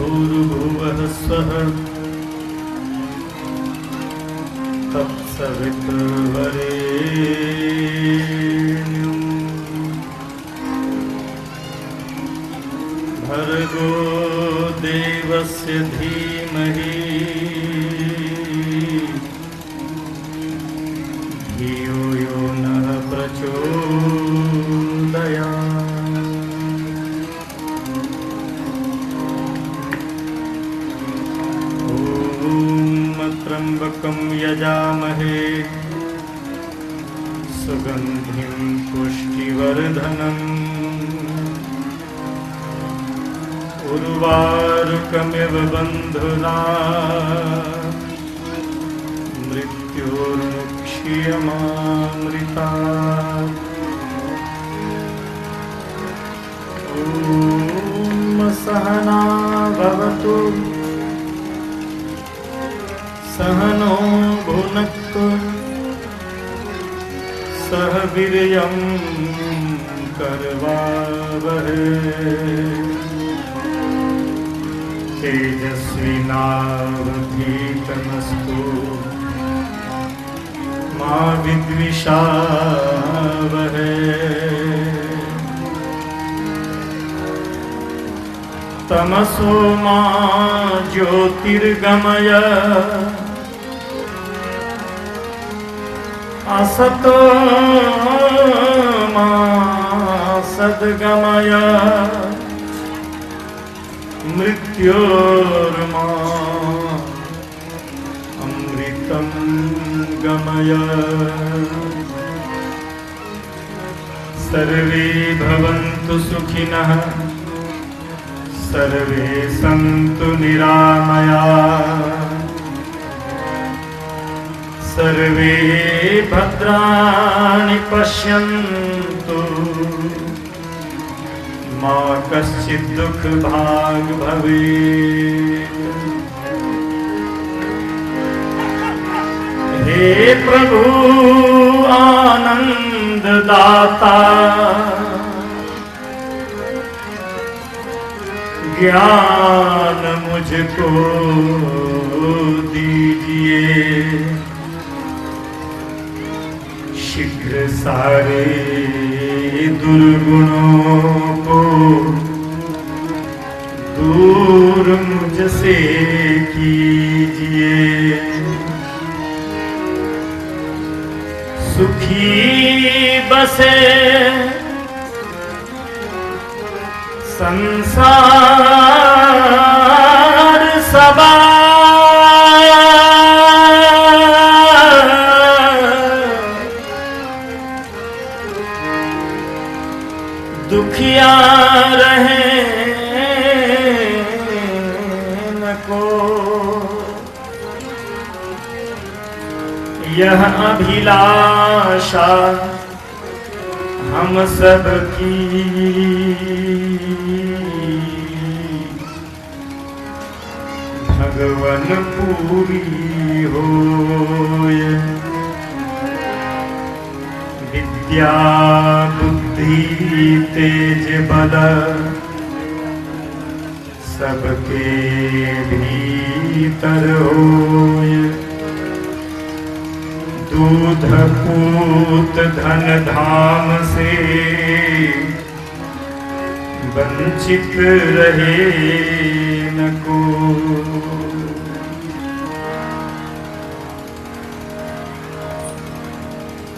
भूर्भुवः स्वः तत्सवितुर्वरेण्यं भर्गो देवस्य धीमहि धियो यो नः प्रचोदयात्। ॐ त्र्यम्बकं यजामहे सुगन्धिं पुष्टिवर्धनम् उर्वारुकमिव बन्धुनात् मृत्योर्मुक्षीयमामृतात्। ॐ सहना भवतु सहनो भुनक्तु सह वीर्यं करवावहै तेजस्विनावधीतमस्तु मा विद्विषावहै। तमसो मा ज्योतिर्गमय असतो मा सद्गमय मृत्योर्मा अमृतं गमय। सर्वे भवन्तु सुखिनः सर्वे सन्तु निरामयाः सर्वे भद्राणि पश्यन्तु मा कश्चित् दुःखभाग् भवेत्। हे प्रभु आनन्ददाता ज्ञान मुझको दीजिए शीघ्र सारे दुर्गुणों को दूर मुझसे कीजिए। सुखी बसे संसार सबा दुखिया रहे न को यह अभिलाषा हम सब की भगवन पूरी होय। विद्या बुद्धि तेज बल सबके भीतर होय। दूध पूत धन धाम से वंचित रहे न को।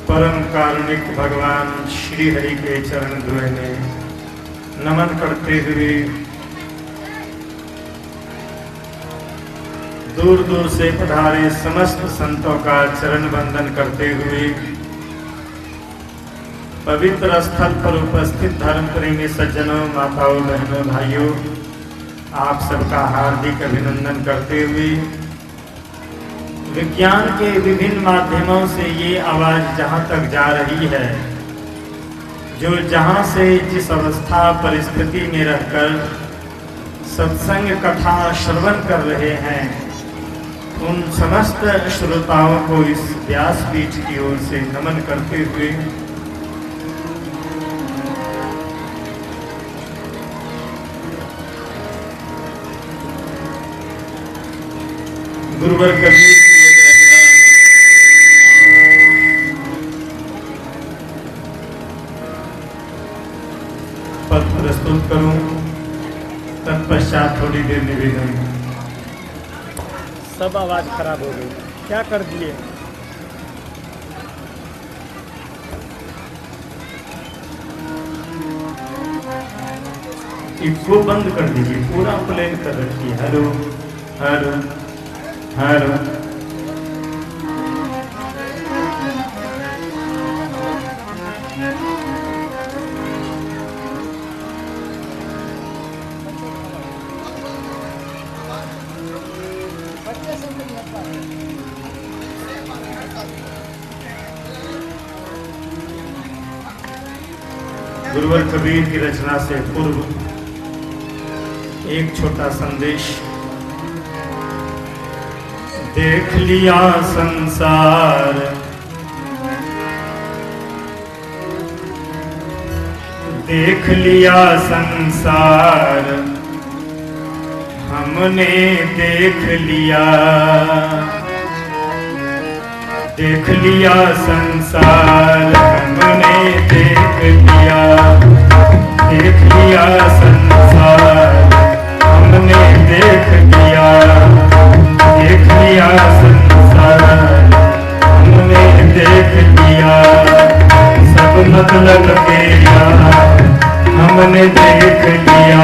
परम कारुणिक भगवान श्री हरि के चरण द्वय में नमन करते हुए दूर दूर से पधारे समस्त संतों का चरण वंदन करते हुए पवित्र स्थल पर उपस्थित धर्म प्रेमी सज्जनों, माताओं, बहनों, भाइयों, आप सबका हार्दिक अभिनंदन करते हुए विज्ञान के विभिन्न माध्यमों से ये आवाज जहाँ तक जा रही है, जो जहाँ से जिस अवस्था परिस्थिति में रहकर सत्संग कथा श्रवण कर रहे हैं, उन समस्त श्रोताओं को इस व्यासपीठ की ओर से नमन करते हुए गुरुवर कबीर की एक रचना पद प्रस्तुत करूं, तत्पश्चात थोड़ी देर निवेदन। सब आवाज खराब हो गई, क्या कर दिए? इसको बंद कर दीजिए, पूरा प्लेन कर रखिए। Hello hello hello. गुरुवर कबीर की रचना से पूर्व एक छोटा संदेश। देख लिया संसार, देख लिया संसार, हमने देख लिया, देख लिया संसार, हमने देख लिया, देख लिया संसार, हमने देख लिया, देख लिया संसार, हमने देख लिया, सब मतलब तेरा हमने देख लिया।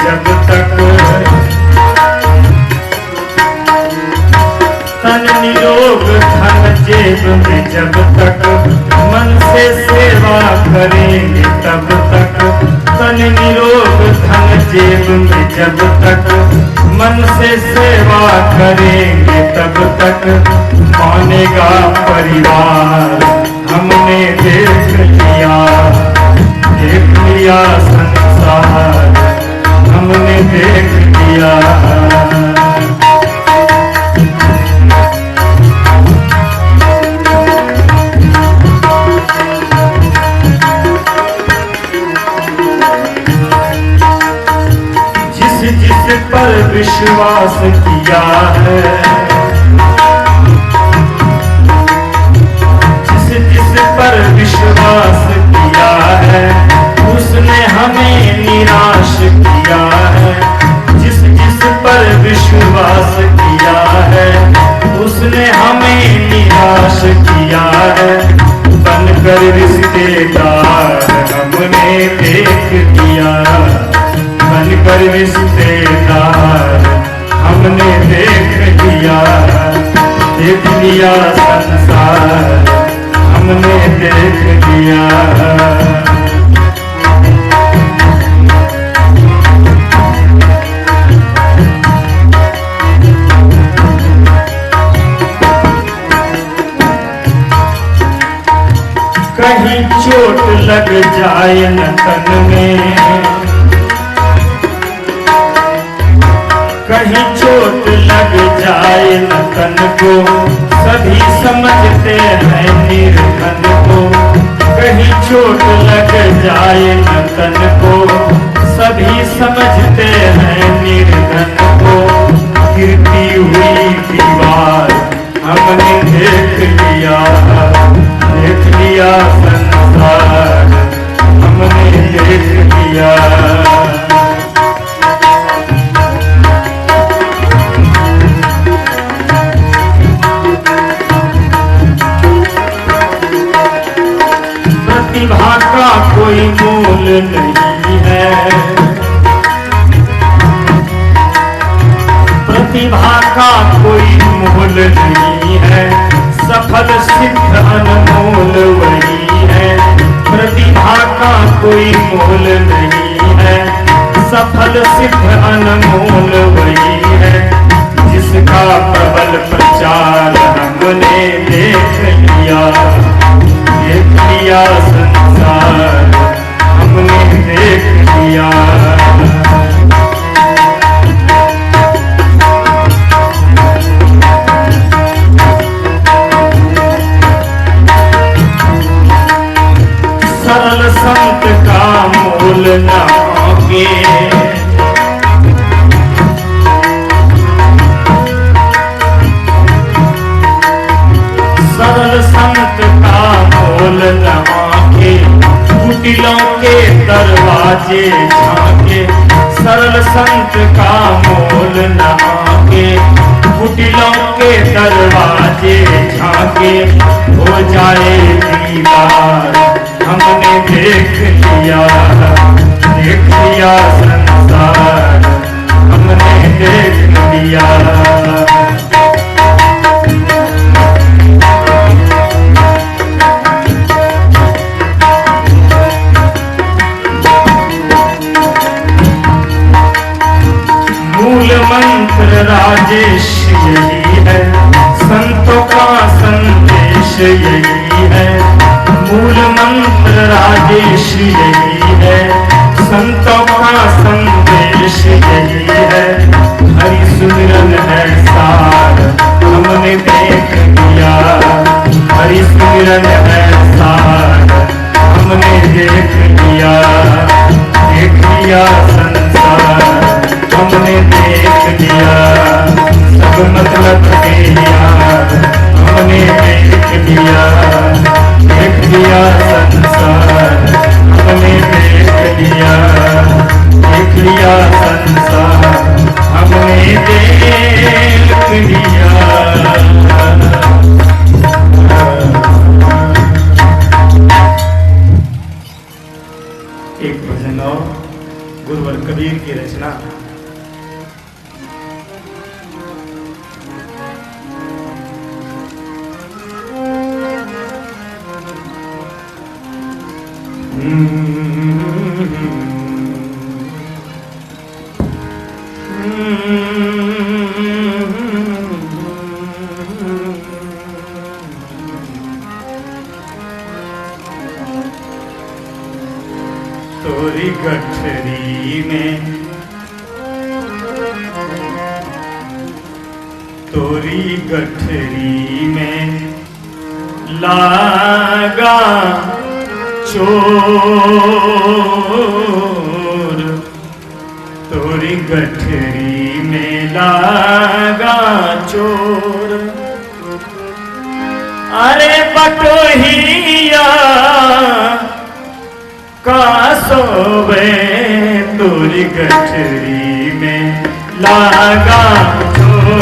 जब तक तन निरोग धन जेब में, जब तक मन से सेवा करेंगे तब तक, तन निरोग धन जेब में, जब तक मन से सेवा करेंगे तब तक, मानेगा परिवार हमने देख लिया, देख लिया संसार, हमने देख लिया। जिस जिस पर विश्वास किया है, जिस जिस पर विश्वास किया है, उसने हमें निराश किया है। जिस जिस पर विश्वास किया है, उसने हमें निराश किया है। बनकर रिश्तेदार हमने देख लिया, बनकर रिश्तेदार हमने देख लिया, देख लिया संसार, हमने देख लिया। कहीं चोट लग जाए न तन में, कहीं चोट लग जाए न तन को, सभी समझते हैं निर्धन को। कहीं चोट लग जाए न तन को, सभी समझते हैं निर्धन को। गिरती हुई दीवार हमने देख लिया, देख लिया संसार, हमने देख लिया। प्रतिभा का कोई मोल नहीं है, प्रतिभा का कोई मोल नहीं है, सफल सिद्ध अनमोल वही है। प्रतिभा का कोई मोल नहीं है, सफल सिद्ध अनमोल वही है। जिस जिसका प्रबल प्रचार हमने देख लिया संसार हमने देख लिया। सरल संत का मोल न आगे, सरल संत का मोल न आगे, कुटिलों के दरवाजे झांके। सरल संत का मोल न आगे, कुटिलों के दरवाजे झांके। हो जाए दीदार हमने देख लिया संसार हमने देख लिया। मूल मंत्र राजेश यही है, संतों का संदेश यही है। मूल मंत्र राजेश यही है, संतों का संदेश यही है। हरि सुमिरन है सार हमने देख लिया, हरि सुमिरन है सार हमने देख लिया संसार हमने देख लिया। सब मतलब के यार हमने देख लिया संसार हमने देख लिया संसार हमने देख लिया। एक भजन और गुरुवर कबीर की रचना। तोरी गठरी में, तोरी गठरी में लागा चोर, तोरी गठरी में लागा चोर। अरे बटोहिया का सोवे, तोरी गठरी में लागा चोर।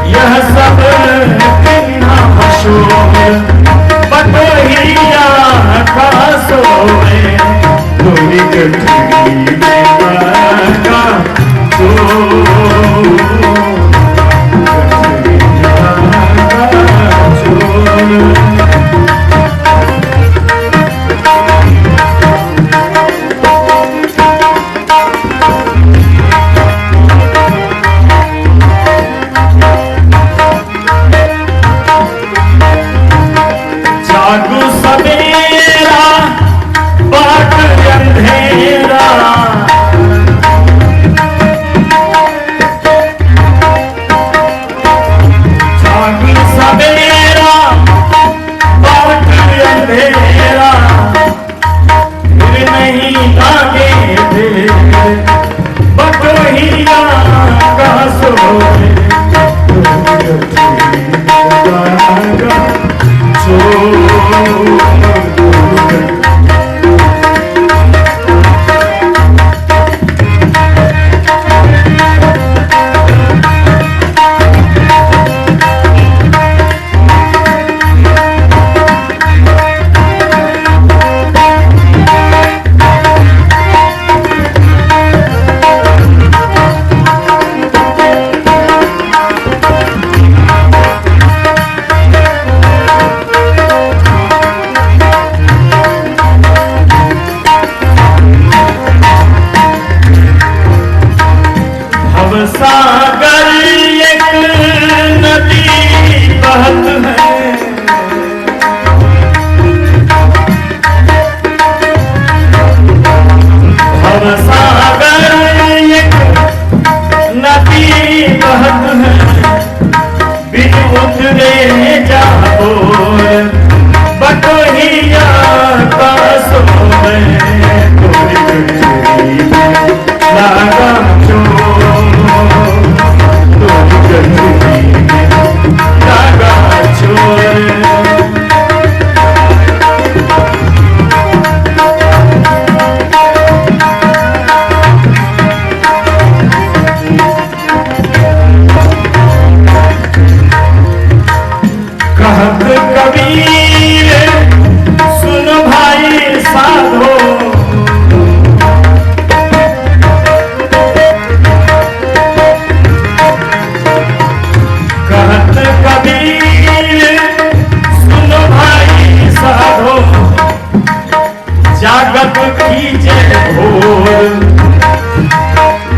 यह सब किन्ना मशहूर बटोहिया का सोवे, तोरी गठरी में लागा चोर। सागर एक नदी बहत है, भव सागर एक नदी बहत है, बिन उतरे जाओ बटोहिया का सोवे, तोरी गठरी लागा चोर, तोरी गठरी लागा चोर। कहत कबीर सुन भाई साधो, कहत कबीर सुन भाई साधो, जागत कीजे भोर,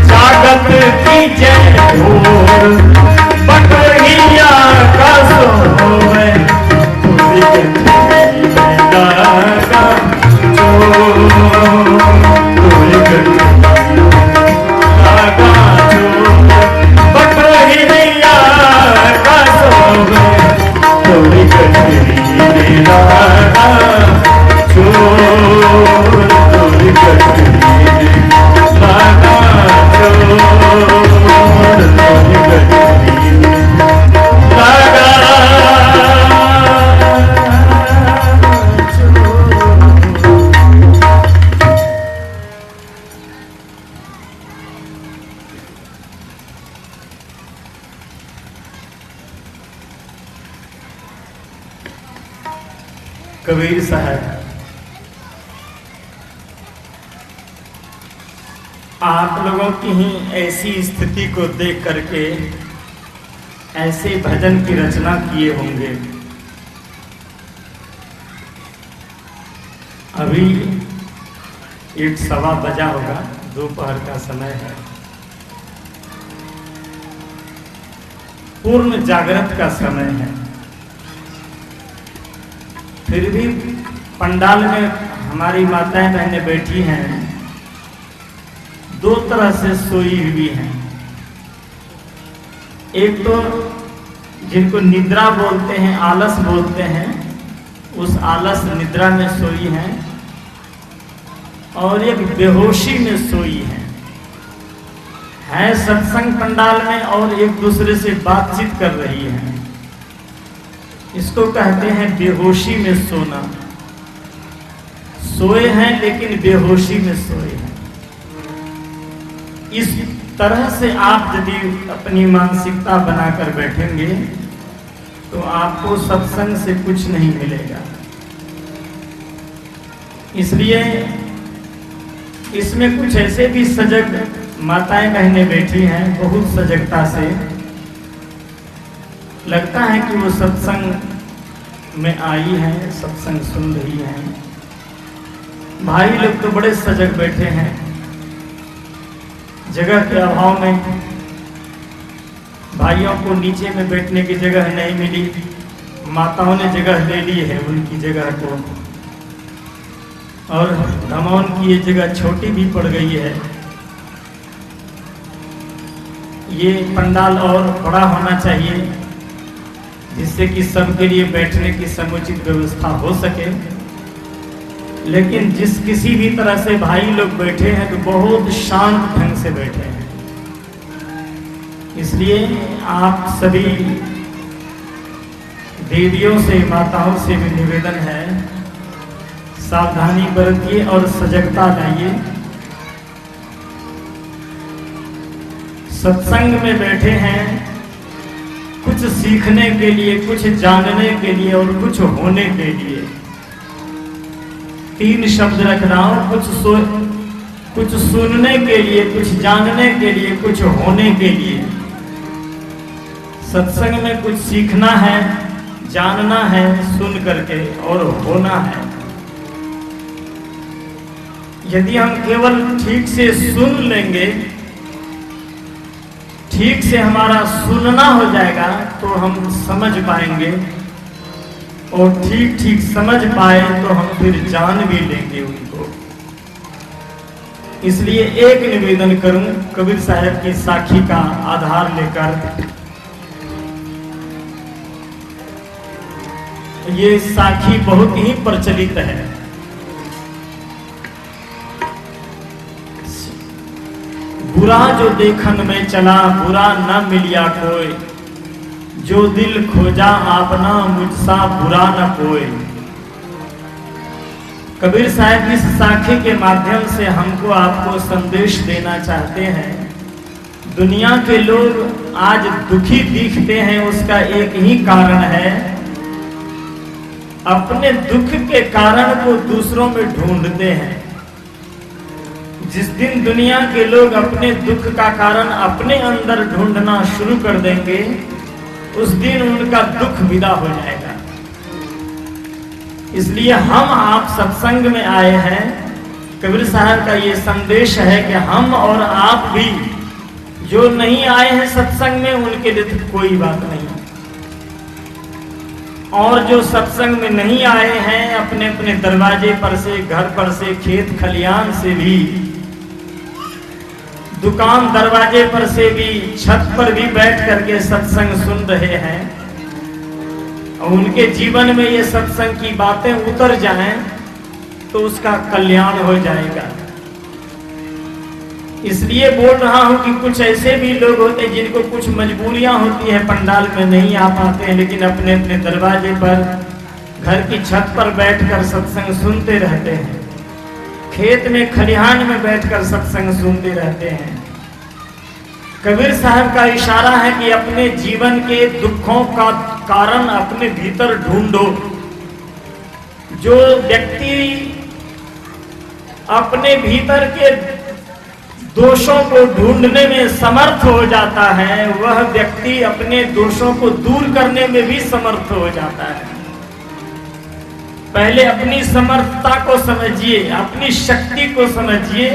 जागत कीजे भोर, बटोहिया का सोवे, तोरी गठरी लागा चोर, तोरी गठरी लागा चोर, बटोहिया का सोवे, तोरी गठरी लागा चोर, तोरी गठरी लागा चोर, तोरी गठरी लागा चोर। कबीर साहब, आप लोगों की ही ऐसी स्थिति को देख करके ऐसे भजन की रचना किए होंगे। अभी 1:15 बजा होगा, दोपहर का समय है, पूर्ण जागृत का समय है, फिर भी पंडाल में हमारी माताएं बहनें बैठी हैं, दो तरह से सोई हुई हैं। एक तो जिनको निद्रा बोलते हैं, आलस बोलते हैं, उस आलस निद्रा में सोई हैं, और एक बेहोशी में सोई है सत्संग पंडाल में और एक दूसरे से बातचीत कर रही हैं। इसको कहते हैं बेहोशी में सोना। सोए हैं लेकिन बेहोशी में सोए हैं। इस तरह से आप यदि अपनी मानसिकता बनाकर बैठेंगे तो आपको सत्संग से कुछ नहीं मिलेगा। इसलिए इसमें कुछ ऐसे भी सजग माताएं बहनें बैठी हैं, बहुत सजगता से, लगता है कि वो सत्संग में आई हैं, सत्संग सुन रही हैं। भाई लोग तो बड़े सजग बैठे हैं, जगह के अभाव में भाइयों को नीचे में बैठने की जगह नहीं मिली, माताओं ने जगह ले ली है उनकी जगह को, और धमाउन की ये जगह छोटी भी पड़ गई है। ये पंडाल और बड़ा होना चाहिए जिससे कि सबके लिए बैठने की समुचित व्यवस्था हो सके। लेकिन जिस किसी भी तरह से भाई लोग बैठे हैं तो बहुत शांत ढंग से बैठे हैं। इसलिए आप सभी देवियों से, माताओं से भी निवेदन है, सावधानी बरतिए और सजगता लाइए। सत्संग में बैठे हैं कुछ सीखने के लिए, कुछ जानने के लिए और कुछ होने के लिए। 3 शब्द रख रहा हूं, कुछ सुनने के लिए, कुछ जानने के लिए, कुछ होने के लिए। सत्संग में कुछ सीखना है, जानना है सुन करके, और होना है। यदि हम केवल ठीक से सुन लेंगे, ठीक से हमारा सुनना हो जाएगा तो हम समझ पाएंगे, और ठीक ठीक समझ पाए तो हम फिर जान भी लेंगे उनको। इसलिए एक निवेदन करूं कबीर साहब की साखी का आधार लेकर। ये साखी बहुत ही प्रचलित है। बुरा जो देखन में चला बुरा न मिलिया कोई, जो दिल खोजा आपना मुझसा बुरा न कोई। कबीर साहब इस साखी के माध्यम से हमको आपको संदेश देना चाहते हैं। दुनिया के लोग आज दुखी दिखते हैं, उसका एक ही कारण है, अपने दुख के कारण को दूसरों में ढूंढते हैं। जिस दिन दुनिया के लोग अपने दुख का कारण अपने अंदर ढूंढना शुरू कर देंगे, उस दिन उनका दुख विदा हो जाएगा। इसलिए हम आप सत्संग में आए हैं। कबीर साहब का ये संदेश है कि हम और आप भी जो नहीं आए हैं सत्संग में, उनके लिए तो कोई बात नहीं, और जो सत्संग में नहीं आए हैं अपने अपने दरवाजे पर से, घर पर से, खेत खलियान से भी, दुकान दरवाजे पर से भी, छत पर भी बैठ करके सत्संग सुन रहे हैं, और उनके जीवन में ये सत्संग की बातें उतर जाएं तो उसका कल्याण हो जाएगा। इसलिए बोल रहा हूं कि कुछ ऐसे भी लोग होते हैं जिनको कुछ मजबूरियां होती है, पंडाल में नहीं आ पाते हैं, लेकिन अपने अपने दरवाजे पर, घर की छत पर बैठकर सत्संग सुनते रहते हैं, खेत में खलिहान में बैठकर सत्संग सुनते रहते हैं। कबीर साहब का इशारा है कि अपने जीवन के दुखों का कारण अपने भीतर ढूंढो। जो व्यक्ति अपने भीतर के दोषों को ढूंढने में समर्थ हो जाता है, वह व्यक्ति अपने दोषों को दूर करने में भी समर्थ हो जाता है। पहले अपनी समर्थता को समझिए, अपनी शक्ति को समझिए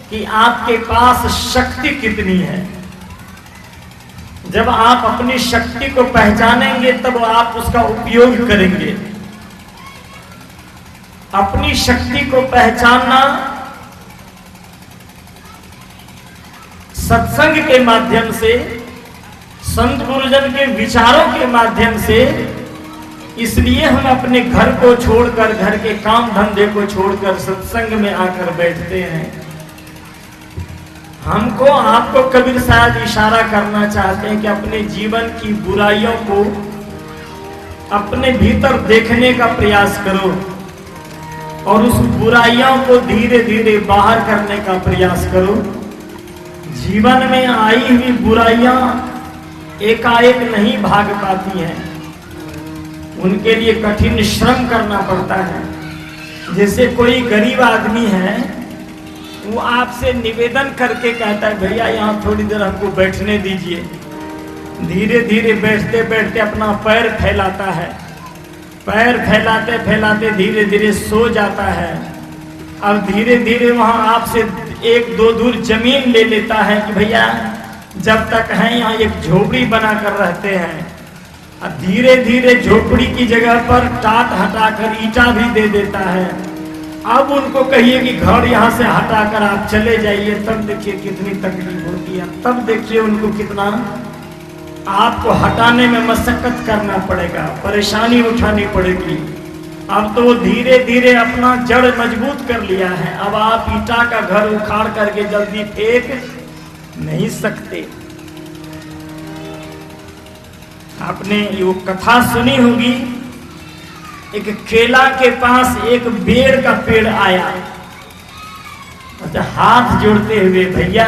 कि आपके पास शक्ति कितनी है। जब आप अपनी शक्ति को पहचानेंगे तब आप उसका उपयोग करेंगे। अपनी शक्ति को पहचानना सत्संग के माध्यम से, संत गुरुजन के विचारों के माध्यम से। इसलिए हम अपने घर को छोड़कर, घर के काम धंधे को छोड़कर सत्संग में आकर बैठते हैं। हमको आपको कबीर साहब इशारा करना चाहते हैं कि अपने जीवन की बुराइयों को अपने भीतर देखने का प्रयास करो, और उस बुराइयों को धीरे धीरे बाहर करने का प्रयास करो। जीवन में आई हुई बुराइयां एकाएक नहीं भाग पाती हैं, उनके लिए कठिन श्रम करना पड़ता है। जैसे कोई गरीब आदमी है, वो आपसे निवेदन करके कहता है भैया यहाँ थोड़ी देर हमको बैठने दीजिए। धीरे धीरे बैठते बैठते अपना पैर फैलाता है, पैर फैलाते फैलाते धीरे धीरे सो जाता है। अब धीरे धीरे वहां आपसे एक दो दूर जमीन ले लेता है कि भैया जब तक है यहाँ एक झोपड़ी बनाकर रहते हैं। अब धीरे धीरे झोपड़ी की जगह पर टाट हटाकर ईंटा भी दे देता है। अब उनको कहिए कि घर यहाँ से हटाकर आप चले जाइए, तब देखिए कितनी तकलीफ होती है। तब देखिए उनको कितना आपको हटाने में मशक्कत करना पड़ेगा, परेशानी उठानी पड़ेगी। अब तो वो धीरे धीरे अपना जड़ मजबूत कर लिया है। अब आप ईंटा का घर उखाड़ करके जल्दी फेंक नहीं सकते। आपने वो कथा सुनी होगी, एक केला के पास एक बेर का पेड़ आया, अच्छा हाथ जोड़ते हुए, भैया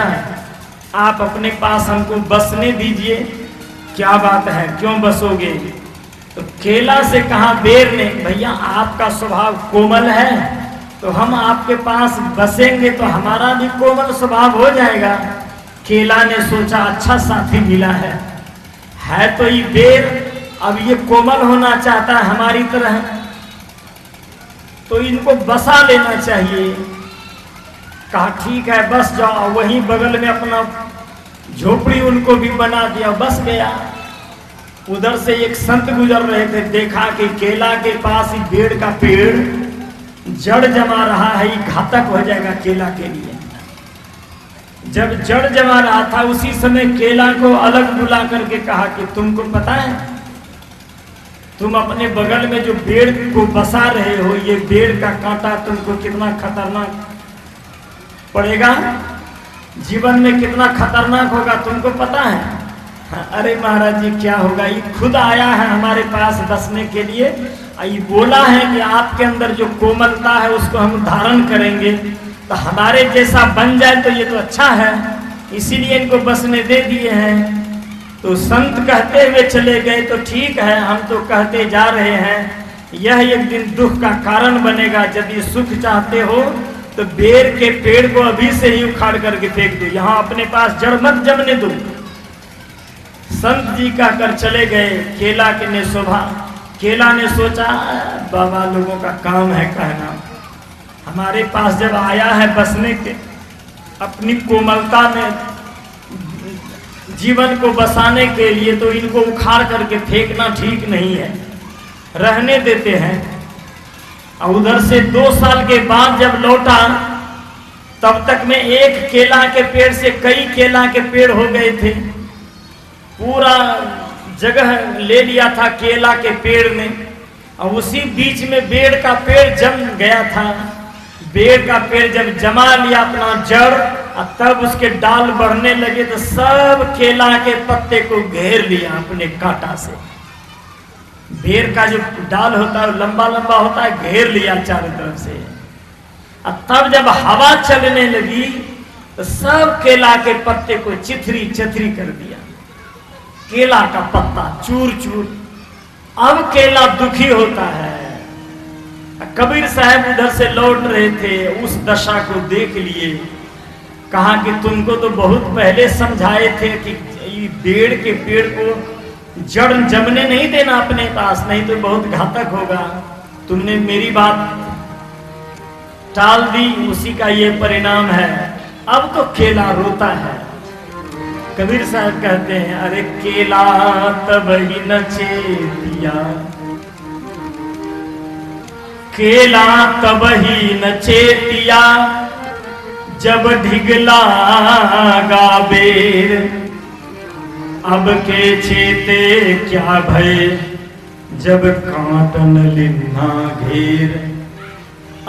आप अपने पास हमको बसने दीजिए। क्या बात है, क्यों बसोगे? तो केला से कहा बेर ने, भैया आपका स्वभाव कोमल है, तो हम आपके पास बसेंगे तो हमारा भी कोमल स्वभाव हो जाएगा। केला ने सोचा अच्छा साथी मिला है तो ये बेर, अब ये कोमल होना चाहता है हमारी तरह, तो इनको बसा लेना चाहिए। कहा ठीक है बस जाओ। वहीं बगल में अपना झोपड़ी उनको भी बना दिया, बस गया। उधर से एक संत गुजर रहे थे, देखा कि केला के पास ही बेड़ का पेड़ जड़ जमा रहा है, ये घातक हो जाएगा केला के लिए। जब जड़ जमा रहा था उसी समय केला को अलग बुला करके कहा कि तुमको पता है, तुम अपने बगल में जो पेड़ को बसा रहे हो, ये पेड़ का कांटा तुमको कितना खतरनाक पड़ेगा, जीवन में कितना खतरनाक होगा तुमको पता है? अरे महाराज जी क्या होगा, ये खुद आया है हमारे पास बसने के लिए, ये बोला है कि आपके अंदर जो कोमलता है उसको हम धारण करेंगे, तो हमारे जैसा बन जाए तो ये तो अच्छा है, इसीलिए इनको बसने दे दिए हैं। तो संत कहते हुए चले गए, तो ठीक है, हम तो कहते जा रहे हैं, यह एक दिन दुख का कारण बनेगा। यदि सुख चाहते हो तो बेर के पेड़ को अभी से ही उखाड़ करके फेंक दो, यहाँ अपने पास जड़ मत जमने दो। संत जी कहकर चले गए। केला के ने शोभा, केला ने सोचा बाबा लोगों का काम है कहना, हमारे पास जब आया है बसने के, अपनी कोमलता में जीवन को बसाने के लिए, तो इनको उखाड़ करके फेंकना ठीक नहीं है, रहने देते हैं। और उधर से 2 साल के बाद जब लौटा, तब तक में एक केला के पेड़ से कई केला के पेड़ हो गए थे, पूरा जगह ले लिया था केला के पेड़ ने। और उसी बीच में बेड़ का पेड़ जम गया था। बेड़ का पेड़ जब जमा लिया अपना जड़, तब उसके डाल बढ़ने लगे, तो सब केला के पत्ते को घेर लिया अपने कांटा से। बेड़ का जो डाल होता है लंबा लंबा होता है, घेर लिया चारों तरफ से। और तब जब हवा चलने लगी तो सब केला के पत्ते को चिथरी चिथरी कर दिया, केला का पत्ता चूर चूर। अब केला दुखी होता है। कबीर साहब उधर से लौट रहे थे, उस दशा को देख लिए, कहा कि तुमको तो बहुत पहले समझाए थे कि बेड़ के पेड़ को जड़ जमने नहीं देना अपने पास, नहीं तो बहुत घातक होगा। तुमने मेरी बात टाल दी, उसी का ये परिणाम है। अब तो केला रोता है। कबीर साहब कहते हैं, अरे केला तब ही न चेतिया, केला तब ही न चेतिया, जब ढिगला गाबेर, अब के चेते क्या भय, जब कांटन लिन्ना घेर।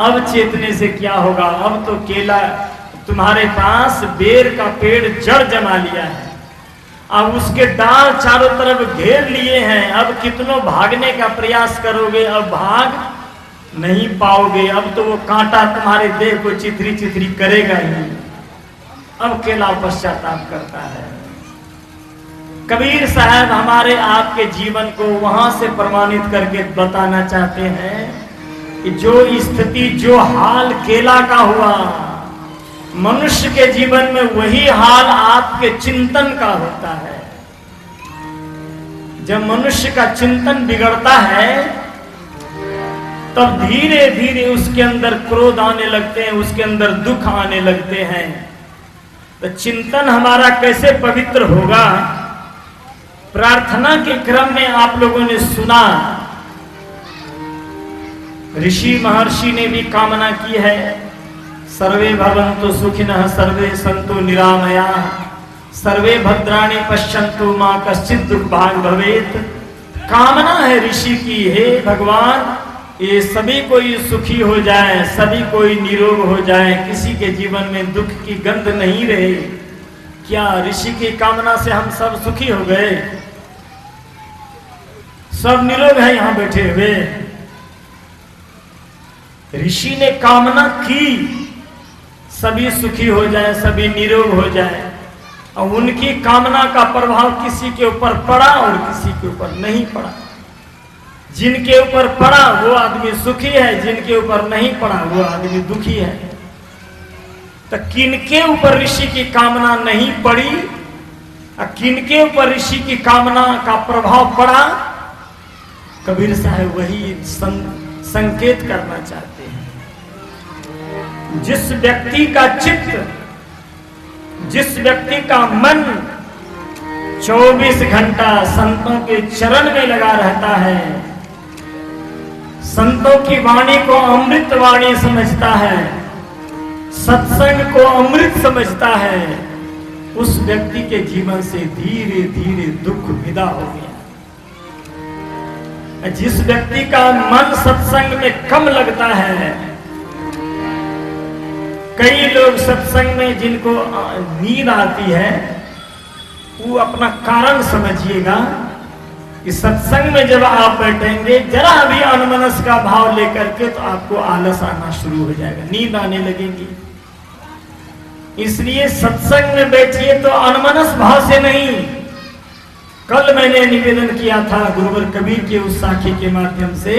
अब चेतने से क्या होगा, अब तो केला तुम्हारे पास बेर का पेड़ जड़ जमा लिया है, अब उसके डाल चारों तरफ घेर लिए हैं। अब कितनों भागने का प्रयास करोगे, अब भाग नहीं पाओगे। अब तो वो कांटा तुम्हारे देह को चिथरी चिथरी करेगा ही। अब केला पश्चाताप करता है। कबीर साहब हमारे आपके जीवन को वहां से प्रमाणित करके बताना चाहते हैं कि जो स्थिति, जो हाल केला का हुआ, मनुष्य के जीवन में वही हाल आपके चिंतन का होता है। जब मनुष्य का चिंतन बिगड़ता है, तब धीरे धीरे उसके अंदर क्रोध आने लगते हैं, उसके अंदर दुख आने लगते हैं। तो चिंतन हमारा कैसे पवित्र होगा? प्रार्थना के क्रम में आप लोगों ने सुना, ऋषि महर्षि ने भी कामना की है, सर्वे भवन्तु सुखिनः, सर्वे सन्तु निरामयाः, सर्वे भद्राणि पश्यन्तु मा कश्चित् दुर्भाग् भवेत्। कामना है ऋषि की, हे भगवान ये सभी कोई सुखी हो जाए, सभी कोई निरोग हो जाए, किसी के जीवन में दुख की गंध नहीं रहे। क्या ऋषि की कामना से हम सब सुखी हो गए? सब निरोग है यहां बैठे हुए। ऋषि ने कामना की सभी सुखी हो जाए, सभी निरोग हो जाए, और उनकी कामना का प्रभाव किसी के ऊपर पड़ा और किसी के ऊपर नहीं पड़ा। जिनके ऊपर पड़ा वो आदमी सुखी है, जिनके ऊपर नहीं पड़ा वो आदमी दुखी है। तो किनके ऊपर ऋषि की कामना नहीं पड़ी और किनके ऊपर ऋषि की कामना का प्रभाव पड़ा, कबीर साहब वही संकेत करना चाहते हैं। जिस व्यक्ति का चित्त जिस व्यक्ति का मन 24 घंटा संतों के चरण में लगा रहता है, संतों की वाणी को अमृत वाणी समझता है, सत्संग को अमृत समझता है, उस व्यक्ति के जीवन से धीरे धीरे दुख विदा हो गया। जिस व्यक्ति का मन सत्संग में कम लगता है, कई लोग सत्संग में जिनको नींद आती है, वो अपना कारण समझिएगा कि सत्संग में जब आप बैठेंगे जरा भी अनमनस का भाव लेकर के, तो आपको आलस आना शुरू हो जाएगा, नींद आने लगेगी। इसलिए सत्संग में बैठिए तो अनमनस भाव से नहीं। कल मैंने निवेदन किया था गुरुवर कबीर के उस साखी के माध्यम से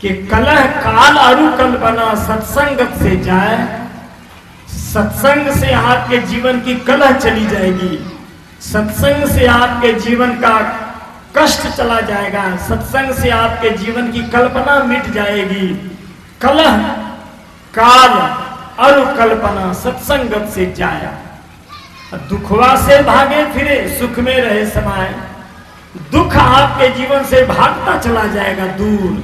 कि कलह काल अरु कल्पना सत्संगत से जाए। सत्संग से आपके जीवन की कलह चली जाएगी, सत्संग से आपके जीवन का कष्ट चला जाएगा, सत्संग से आपके जीवन की कल्पना मिट जाएगी। कलह काल अरु कल्पना सत्संगत से जाया। दुखवा से भागे फिरे सुख में रहे समाये। दुख आपके जीवन से भागता चला जाएगा दूर,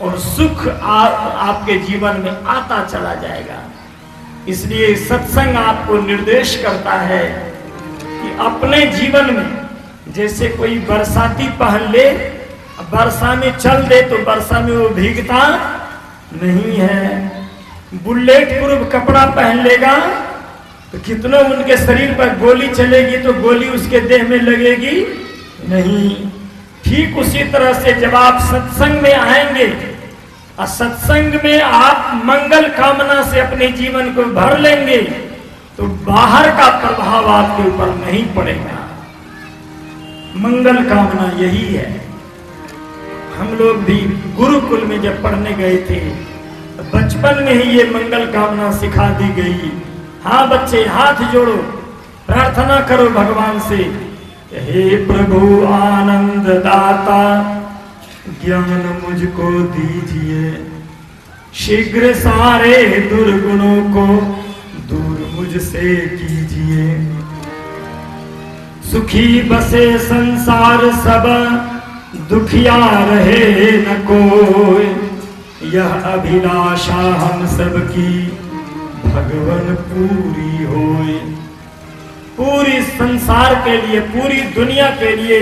और सुख आपके जीवन में आता चला जाएगा। इसलिए सत्संग आपको निर्देश करता है कि अपने जीवन में, जैसे कोई बरसाती पहन ले, वर्षा में चल दे तो वर्षा में वो भीगता नहीं है। बुलेट प्रूफ कपड़ा पहन लेगा तो कितना उनके शरीर पर गोली चलेगी तो गोली उसके देह में लगेगी नहीं। ठीक उसी तरह से जब आप सत्संग में आएंगे और सत्संग में आप मंगल कामना से अपने जीवन को भर लेंगे, तो बाहर का प्रभाव आपके ऊपर नहीं पड़ेगा। मंगल कामना यही है। हम लोग भी गुरुकुल में जब पढ़ने गए थे, बचपन में ही ये मंगल कामना सिखा दी गई। हाँ बच्चे, हाथ जोड़ो, प्रार्थना करो भगवान से, हे प्रभु आनंद दाता ज्ञान मुझको दीजिए, शीघ्र सारे दुर्गुणों को दूर मुझसे कीजिए। सुखी बसे संसार सब, दुखिया रहे न कोई, यह अभिलाषा हम सबकी भगवन पूरी होए। पूरी संसार के लिए, पूरी दुनिया के लिए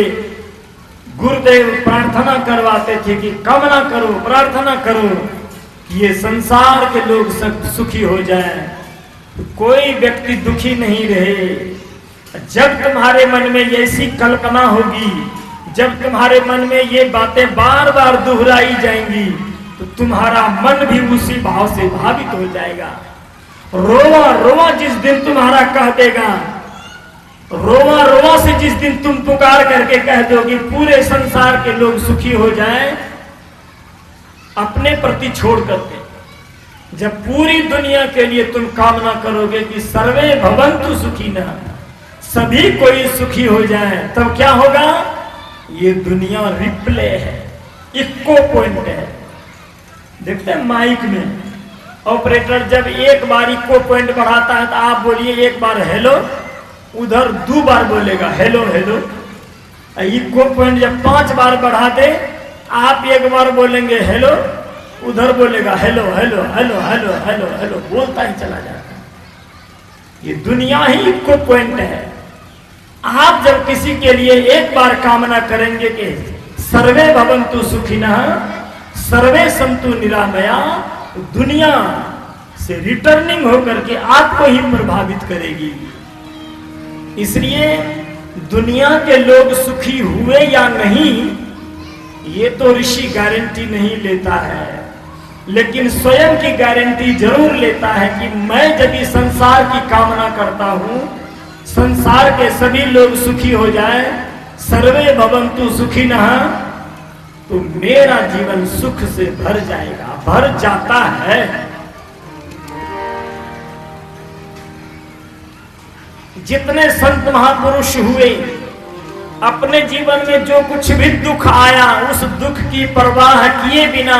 गुरुदेव प्रार्थना करवाते थे कि कामना करो, प्रार्थना करो कि ये संसार के लोग सब सुखी हो जाए, कोई व्यक्ति दुखी नहीं रहे। जब तुम्हारे मन में ऐसी कल्पना होगी, जब तुम्हारे मन में ये बातें बार बार दोहराई जाएंगी, तो तुम्हारा मन भी उसी भाव से भावित हो जाएगा। रोवा रोवा जिस दिन तुम्हारा कह देगा, रोवा रोवा से जिस दिन तुम पुकार करके कह दो कि पूरे संसार के लोग सुखी हो जाएं, अपने प्रति छोड़ करके जब पूरी दुनिया के लिए तुम कामना करोगे कि सर्वे भवन्तु सुखिनः, सभी कोई सुखी हो जाए, तब क्या होगा? ये दुनिया रिप्ले है, इको पॉइंट है। देखते हैं माइक में ऑपरेटर जब एक बार इको पॉइंट बढ़ाता है तो आप बोलिए एक बार हेलो, उधर 2 बार बोलेगा हेलो हेलो। इको पॉइंट जब 5 बार बढ़ा दे, आप एक बार बोलेंगे हेलो, उधर बोलेगा hello hello hello hello hello hello, बोलता ही चला जाता है। ये दुनिया ही इको पॉइंट है। आप जब किसी के लिए एक बार कामना करेंगे कि सर्वे भवन्तु सुखिनः, सर्वे सन्तु निरामया, दुनिया से रिटर्निंग होकर के आपको ही प्रभावित करेगी। इसलिए दुनिया के लोग सुखी हुए या नहीं, ये तो ऋषि गारंटी नहीं लेता है, लेकिन स्वयं की गारंटी जरूर लेता है कि मैं जब इस संसार की कामना करता हूं, संसार के सभी लोग सुखी हो जाए, सर्वे भवन्तु सुखिनः, तो मेरा जीवन सुख से भर जाएगा, भर जाता है। जितने संत महापुरुष हुए, अपने जीवन में जो कुछ भी दुख आया, उस दुख की परवाह किए बिना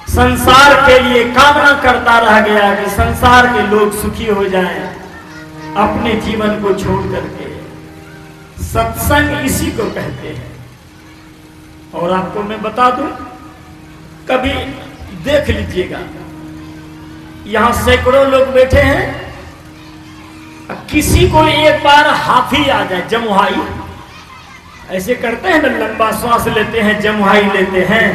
संसार के लिए कामना करता रह गया कि संसार के लोग सुखी हो जाएं। अपने जीवन को छोड़ करके। सत्संग इसी को कहते हैं। और आपको मैं बता दूं, कभी देख लीजिएगा, यहां सैकड़ों लोग बैठे हैं, किसी को एक बार हाफी आ जाए, जमुहाई, ऐसे करते हैं ना, लंबा श्वास लेते हैं, जमुहाई लेते हैं,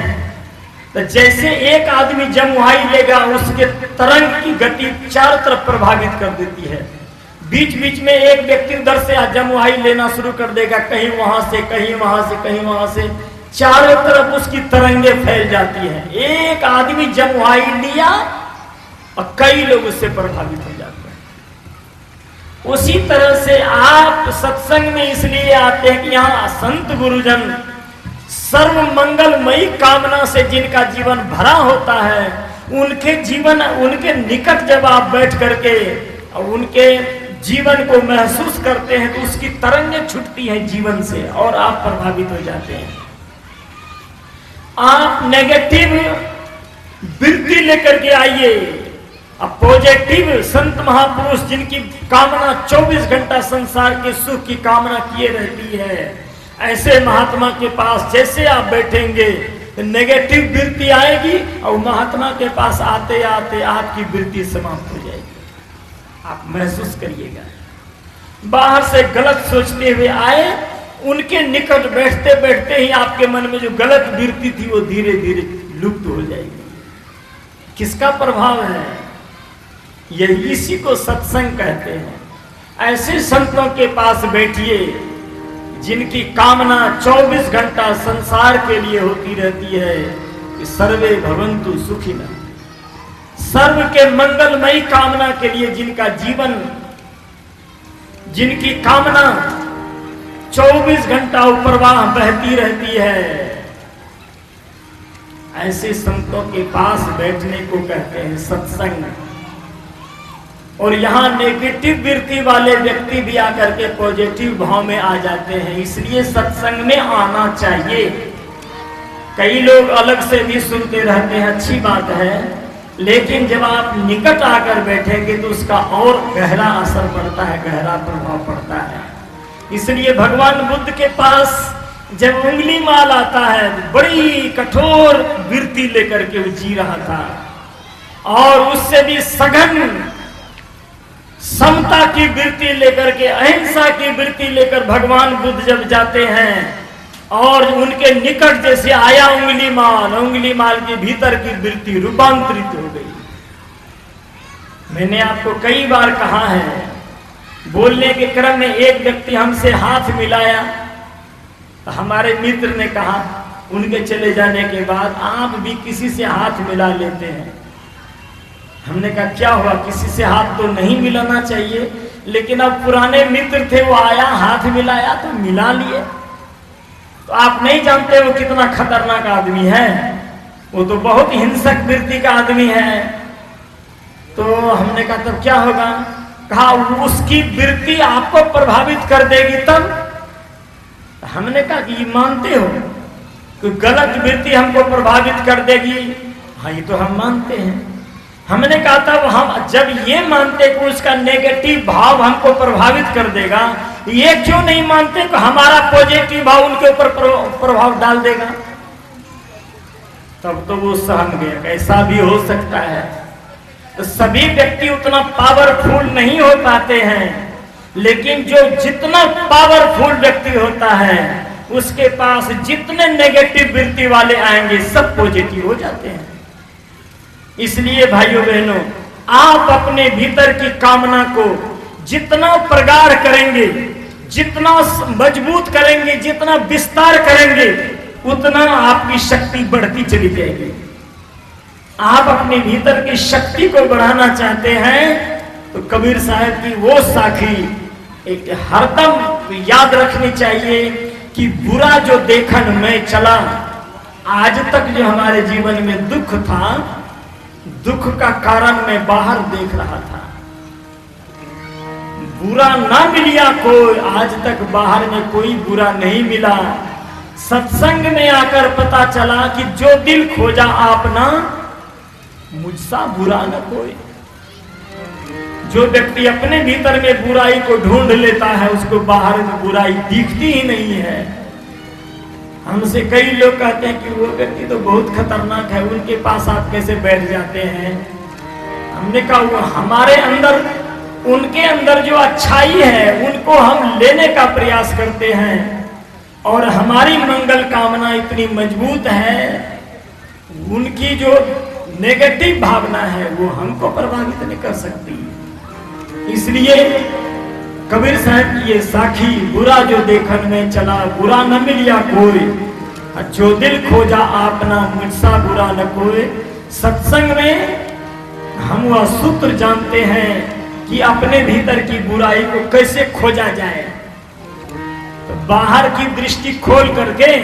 तो जैसे एक आदमी जमुहाई लेगा, उसके तरंग की गति चारों तरफ प्रभावित कर देती है। बीच बीच में एक व्यक्ति उधर से जमुहाई लेना शुरू कर देगा, कहीं वहां से, कहीं वहां से, कहीं वहां से, चारों तरफ उसकी तरंगे फैल जाती हैं। एक आदमी जमुहाई लिया और कई लोग उससे प्रभावित हो जाते हैं। उसी तरह से आप सत्संग में इसलिए आते हैं कि यहाँ संत गुरुजन सर्व मंगलमयी कामना से जिनका जीवन भरा होता है, उनके जीवन, उनके निकट जब आप बैठ करके उनके जीवन को महसूस करते हैं तो उसकी तरंगें छूटती हैं जीवन से और आप प्रभावित हो जाते हैं। आप नेगेटिव वृत्ति लेकर के आइए, अब पॉजिटिव संत महापुरुष जिनकी कामना 24 घंटा संसार के सुख की कामना किए रहती है, ऐसे महात्मा के पास जैसे आप बैठेंगे नेगेटिव वृत्ति आएगी और महात्मा के पास आते आते आपकी वृत्ति समाप्त हो जाएगी। आप महसूस करिएगा, बाहर से गलत सोचते हुए आए, उनके निकट बैठते बैठते ही आपके मन में जो गलत वृत्ति थी वो धीरे धीरे लुप्त हो जाएगी। किसका प्रभाव है? यही इसी को सत्संग कहते हैं। ऐसे संतों के पास बैठिए जिनकी कामना 24 घंटा संसार के लिए होती रहती है कि सर्वे भवन्तु सुखिनः, सर्व के मंगलमयी कामना के लिए जिनका जीवन, जिनकी कामना 24 घंटा प्रवाह बहती रहती है, ऐसे संतों के पास बैठने को कहते हैं सत्संग। और यहां नेगेटिव वृत्ति वाले व्यक्ति भी आकर के पॉजिटिव भाव में आ जाते हैं, इसलिए सत्संग में आना चाहिए। कई लोग अलग से भी सुनते रहते हैं, अच्छी बात है, लेकिन जब आप निकट आकर बैठेंगे तो उसका और गहरा असर पड़ता है, गहरा प्रभाव पड़ता है। इसलिए भगवान बुद्ध के पास जब उंगली माल आता है, बड़ी कठोर वृत्ति लेकर के वो जी रहा था, और उससे भी सघन समता की वृत्ति लेकर के, अहिंसा की वृत्ति लेकर भगवान बुद्ध जब जाते हैं और उनके निकट जैसे आया उंगली माल के भीतर की वृत्ति रूपांतरित हो गई। मैंने आपको कई बार कहा है, बोलने के क्रम में एक व्यक्ति हमसे हाथ मिलाया, तो हमारे मित्र ने कहा उनके चले जाने के बाद, आप भी किसी से हाथ मिला लेते हैं। हमने कहा क्या हुआ, किसी से हाथ तो नहीं मिलाना चाहिए, लेकिन अब पुराने मित्र थे, वो आया हाथ मिलाया तो मिला लिए। तो आप नहीं जानते वो कितना खतरनाक आदमी है, वो तो बहुत हिंसक वृत्ति का आदमी है। तो हमने कहा तब क्या होगा? कहा उसकी वृत्ति आपको प्रभावित कर देगी तब। हमने कहा कि मानते हो कि गलत वृत्ति हमको प्रभावित कर देगी? हाँ, ये तो हम मानते हैं। हमने कहा तब हम जब ये मानते कि उसका नेगेटिव भाव हमको प्रभावित कर देगा, ये क्यों नहीं मानते कि हमारा पॉजिटिव भाव उनके ऊपर प्रभाव डाल देगा? तब तो वो सहम गया, ऐसा भी हो सकता है। तो सभी व्यक्ति उतना पावरफुल नहीं हो पाते हैं, लेकिन जो जितना पावरफुल व्यक्ति होता है उसके पास जितने नेगेटिव वृत्ति वाले आएंगे सब पॉजिटिव हो जाते हैं। इसलिए भाइयों बहनों, आप अपने भीतर की कामना को जितना प्रगाढ़ करेंगे, जितना मजबूत करेंगे, जितना विस्तार करेंगे, उतना आपकी शक्ति बढ़ती चली जाएगी। आप अपने भीतर की शक्ति को बढ़ाना चाहते हैं तो कबीर साहब की वो साखी एक हरदम याद रखनी चाहिए कि बुरा जो देखन में चला, आज तक जो हमारे जीवन में दुख था, दुख का कारण मैं बाहर देख रहा था। बुरा ना मिलिया कोई, आज तक बाहर में कोई बुरा नहीं मिला। सत्संग में आकर पता चला कि जो दिल खोजा आपना, मुझसा बुरा न कोई। जो व्यक्ति अपने भीतर में बुराई को ढूंढ लेता है उसको बाहर में बुराई दिखती ही नहीं है। हमसे कई लोग कहते हैं कि वो व्यक्ति तो बहुत खतरनाक है, उनके पास आप कैसे बैठ जाते हैं। हमने कहा वो हमारे अंदर, उनके अंदर जो अच्छाई है उनको हम लेने का प्रयास करते हैं और हमारी मंगल कामना इतनी मजबूत है, उनकी जो नेगेटिव भावना है वो हमको प्रभावित नहीं कर सकती। इसलिए कबीर साहब की ये साखी, बुरा जो देखन में चला बुरा न मिलिया कोई, जो दिल खोजा आपना मुझसा बुरा न कोई। सत्संग में हम वह सूत्र जानते हैं कि अपने भीतर की बुराई को कैसे खोजा जाए। तो बाहर की दृष्टि खोल करके,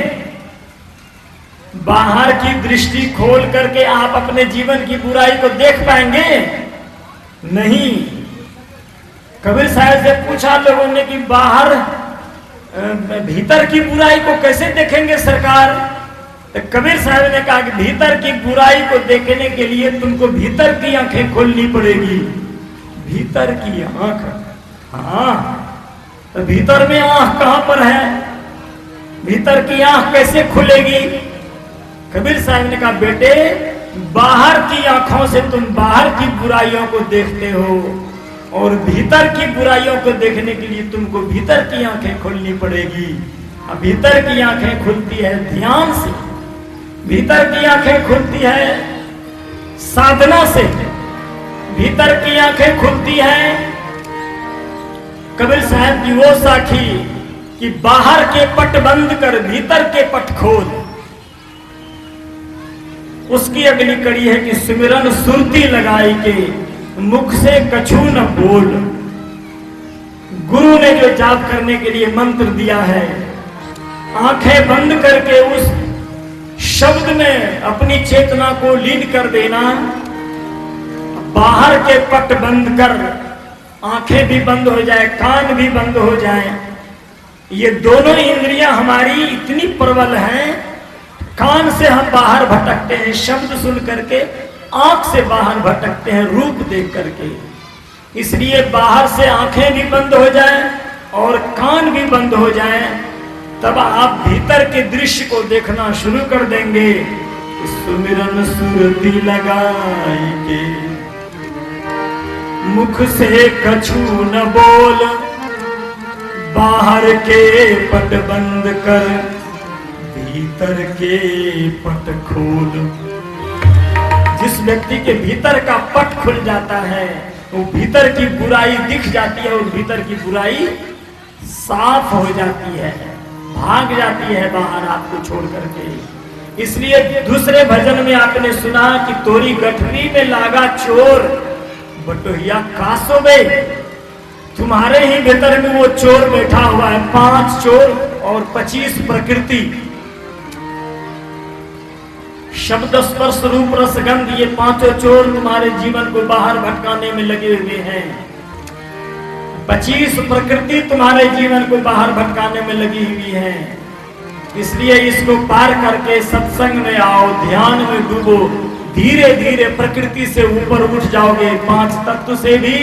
बाहर की दृष्टि खोल करके आप अपने जीवन की बुराई को देख पाएंगे नहीं। कबीर साहब से पूछा लोगों ने कि बाहर भीतर की बुराई को कैसे देखेंगे सरकार। तो कबीर साहब ने कहा कि भीतर की बुराई को देखने के लिए तुमको भीतर की आंखें खोलनी पड़ेगी। भीतर की आंख, हाँ, तो भीतर में आंख कहां पर है, भीतर की आंख कैसे खुलेगी। कबीर साहब ने कहा बेटे, बाहर की आंखों से तुम बाहर की बुराइयों को देखते हो और भीतर की बुराइयों को देखने के लिए तुमको भीतर की आंखें खोलनी पड़ेगी। अब भीतर की आंखें खुलती है ध्यान से, भीतर की आंखें खुलती है साधना से, भीतर की आंखें खुलती है। कबीर साहब की वो साखी कि बाहर के पट बंद कर भीतर के पट खोल। उसकी अगली कड़ी है कि सिमरन सुरती लगाई के मुख से कछु न बोल। गुरु ने जो जाप करने के लिए मंत्र दिया है, आंखें बंद करके उस शब्द में अपनी चेतना को लीन कर देना। बाहर के पट बंद कर, आंखें भी बंद हो जाए, कान भी बंद हो जाए। ये दोनों इंद्रियां हमारी इतनी प्रबल हैं, कान से हम बाहर भटकते हैं शब्द सुन करके, आंख से बाहर भटकते हैं रूप देख करके। इसलिए बाहर से आंखें भी बंद हो जाएं और कान भी बंद हो जाएं, तब आप भीतर के दृश्य को देखना शुरू कर देंगे। सुमिरन सुरती लगाई के मुख से कछु न बोल, बाहर के पट बंद कर भीतर के पट खोल। जिस व्यक्ति के भीतर का पट खुल जाता है, वो भीतर की बुराई दिख जाती है और भीतर की बुराई साफ हो जाती है, भाग जाती है बाहर आपको छोड़ करके। इसलिए दूसरे भजन में आपने सुना कि तोरी गठरी में लागा चोर बटोहिया कासो में। तुम्हारे ही भीतर में वो चोर बैठा हुआ है, 5 चोर और 25 प्रकृति, शब्द स्पर्श रूप रस गंध, ये 5 चोर तुम्हारे जीवन को बाहर भटकाने में लगे हुए हैं। 25 प्रकृति तुम्हारे जीवन को बाहर भटकाने में लगी हुई है। इसलिए इसको पार करके सत्संग में आओ, ध्यान में डूबो, धीरे धीरे प्रकृति से ऊपर उठ जाओगे, 5 तत्व से भी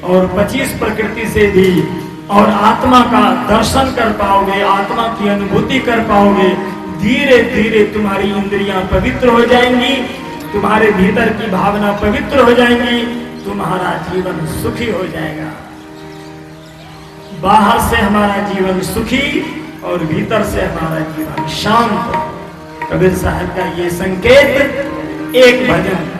और 25 प्रकृति से भी, और आत्मा का दर्शन कर पाओगे, आत्मा की अनुभूति कर पाओगे। धीरे धीरे तुम्हारी इंद्रियां पवित्र हो जाएंगी, तुम्हारे भीतर की भावना पवित्र हो जाएंगी, तुम्हारा जीवन सुखी हो जाएगा। बाहर से हमारा जीवन सुखी और भीतर से हमारा जीवन शांत। कबीर साहब का ये संकेत एक भजन।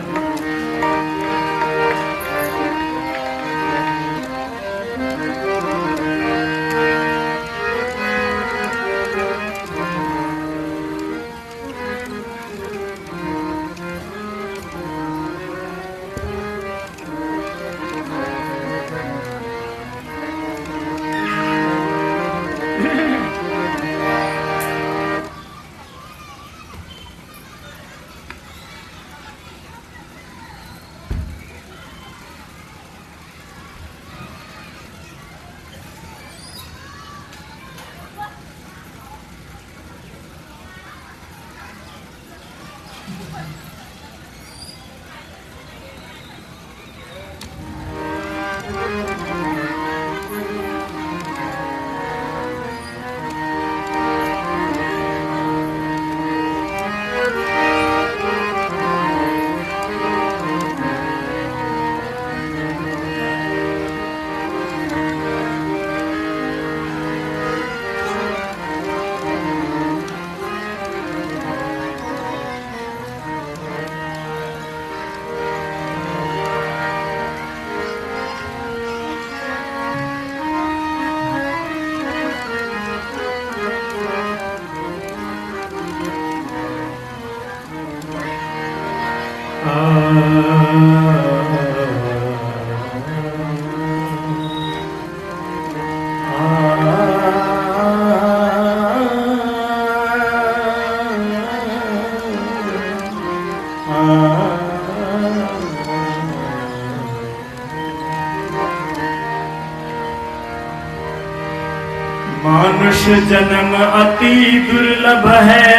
मानुष जन्म अति दुर्लभ है,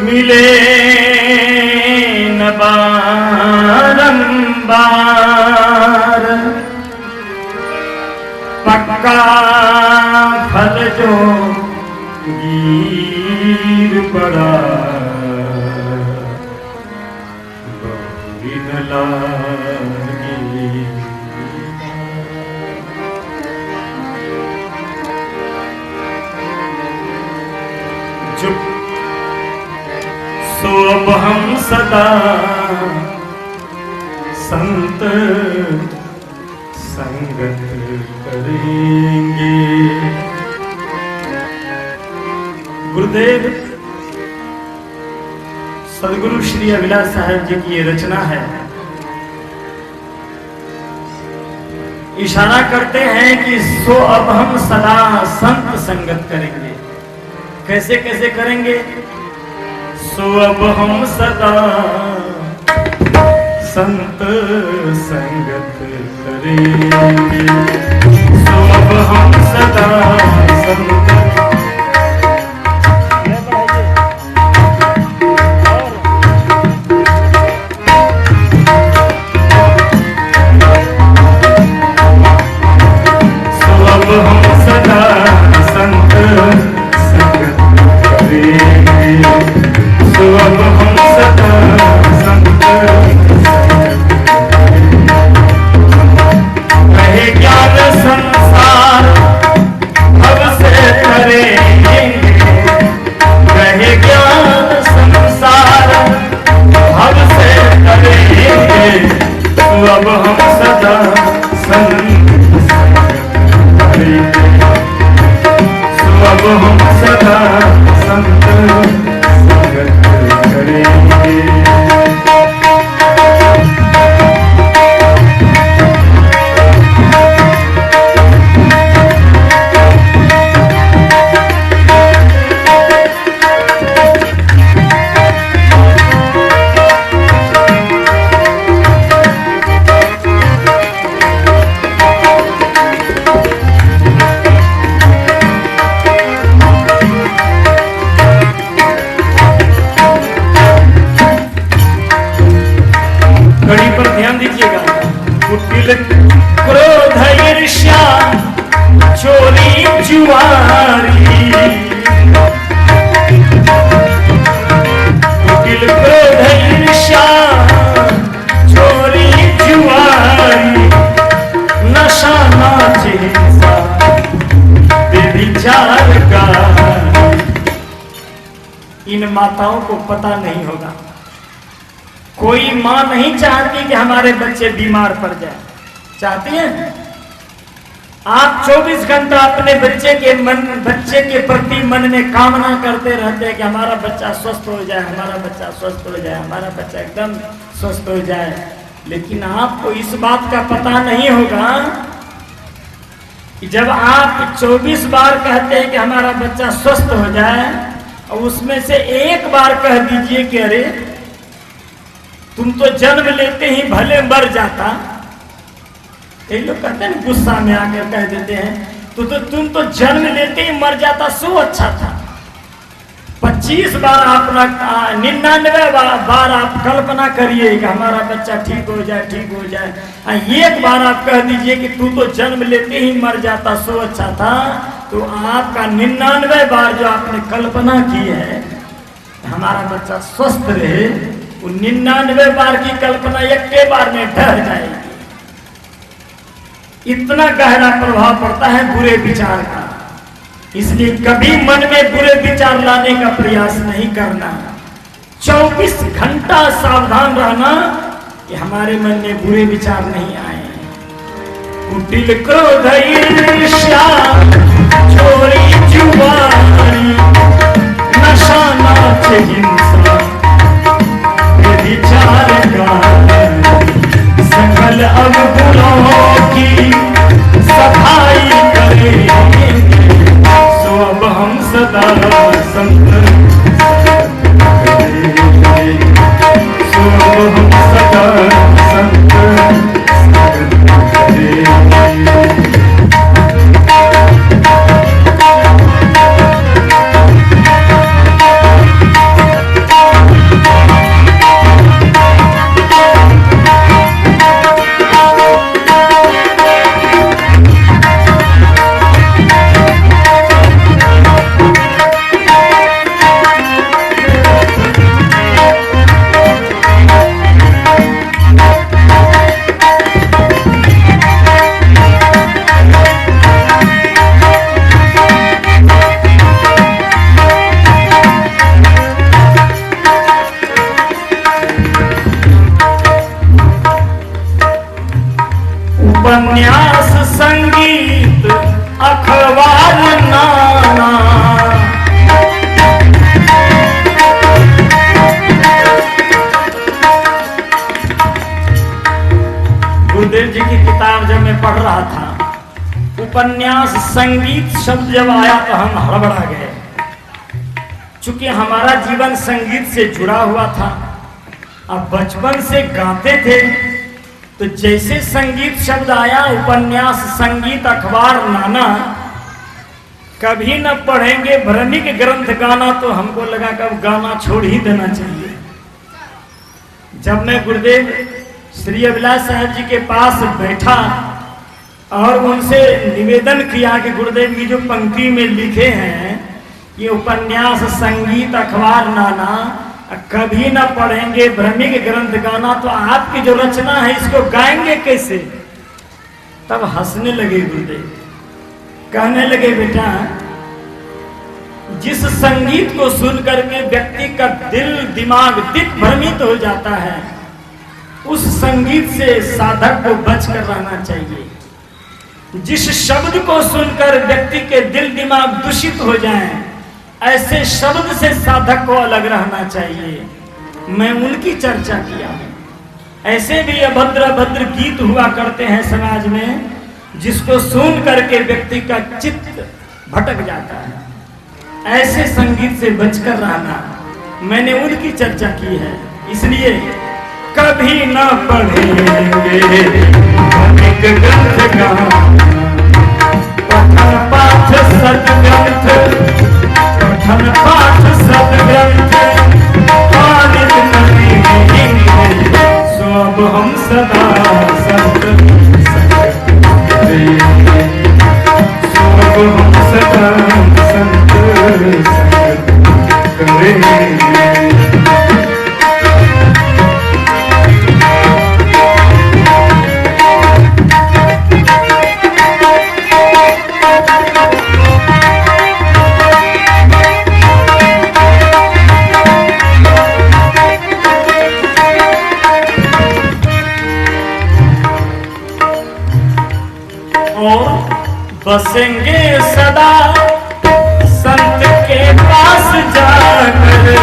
मिले न बारंबार, पक्का फल जो गिर पड़ा बहु न लागी। चुप सो अब हम सदा संत संगत करेंगे। गुरुदेव सदगुरु श्री अभिलाष साहब जी की ये रचना है। इशारा करते हैं कि सो अब हम सदा संत संगत करेंगे। कैसे कैसे करेंगे? सो अब हम सदा संत संगत करेंगे। सो अब हम सदा संत अब हम सदा संत करेंगे। अब हम सदा संत संगत करेंगे। क्रोध ईर्ष्या चोरी जुआरी, कुटिल क्रोध ईर्ष्या चोरी जुआरी, नशा नाच हिंसा व्यभिचार का। इन माताओं को पता नहीं होगा। कोई माँ नहीं चाहती कि हमारे बच्चे बीमार पड़ जाए। चाहती हैं? आप 24 घंटा अपने बच्चे के प्रति मन में कामना करते रहते हैं कि हमारा बच्चा स्वस्थ हो जाए, हमारा बच्चा स्वस्थ हो जाए, हमारा बच्चा एकदम स्वस्थ हो जाए। लेकिन आपको इस बात का पता नहीं होगा कि जब आप 24 बार कहते हैं कि हमारा बच्चा स्वस्थ हो जाए और उसमें से एक बार कह दीजिए कि अरे तुम तो जन्म लेते ही भले मर जाता। कई लोग कहते हैं गुस्सा में आकर कह देते हैं तो तुम तो जन्म लेते ही मर जाता, सो अच्छा था। 25 बार आप 99 बार आप कल्पना करिए कि हमारा बच्चा ठीक हो जाए, ठीक हो जाए। एक बार आप कह दीजिए कि तू तो जन्म लेते ही मर जाता, सो अच्छा था। तो आपका 99 बार जो आपने कल्पना की है हमारा बच्चा स्वस्थ रहे, वो 99 बार की कल्पना एक बार में ढह जाएगी। इतना गहरा प्रभाव पड़ता है बुरे विचार का। इसलिए कभी मन में बुरे विचार लाने का प्रयास नहीं करना। 24 घंटा सावधान रहना कि हमारे मन में बुरे विचार नहीं आए। कुटिल क्रोध ईर्ष्या चोरी जुआरी, नशा नाच हिंसा व्यभिचार का, सकल अवगुणों की सफाई करेंगे। सो अब हम सदा संत करेंगे। सो अब हम सदा संत करेंगे। उपन्यास संगीत अखबार नाना, गुरुदेव जी की किताब जब मैं पढ़ रहा था, उपन्यास संगीत शब्द जब आया तो हम हड़बड़ा गए, चूंकि हमारा जीवन संगीत से जुड़ा हुआ था। अब बचपन से गाते थे तो जैसे संगीत शब्द आया, उपन्यास संगीत अखबार नाना, कभी न पढ़ेंगे भ्रमिक ग्रंथ गाना, तो हमको लगा कि अब गाना छोड़ ही देना चाहिए। जब मैं गुरुदेव श्री अभिलाष साहब जी के पास बैठा और उनसे निवेदन किया कि गुरुदेव की जो पंक्ति में लिखे हैं ये उपन्यास संगीत अखबार नाना, कभी ना पढ़ेंगे भ्रमिक ग्रंथ गाना, तो आपकी जो रचना है इसको गाएंगे कैसे? तब हंसने लगे गुरुदेव, कहने लगे बेटा, जिस संगीत को सुन करके व्यक्ति का दिल दिमाग दिग्भ्रमित हो जाता है, उस संगीत से साधक को बचकर रहना चाहिए। जिस शब्द को सुनकर व्यक्ति के दिल दिमाग दूषित हो जाएं, ऐसे शब्द से साधक को अलग रहना चाहिए। मैं उनकी चर्चा किया हूं। ऐसे भी अभद्र अभद्र गीत हुआ करते हैं समाज में, जिसको सुन करके व्यक्ति का चित्त भटक जाता है। ऐसे संगीत से बचकर रहना, मैंने उनकी चर्चा की है। इसलिए कभी ना पढ़ेंगे ग्रंथ गाना, पठन पाठ सदग्रंथ, पठन पाठ सदग्रंथ, पालित करेंगे सो अब हम सदा संत संग करेंगे, सो अब हम सदा संत संग करेंगे। बसेंगे सदा संत के पास जाकर,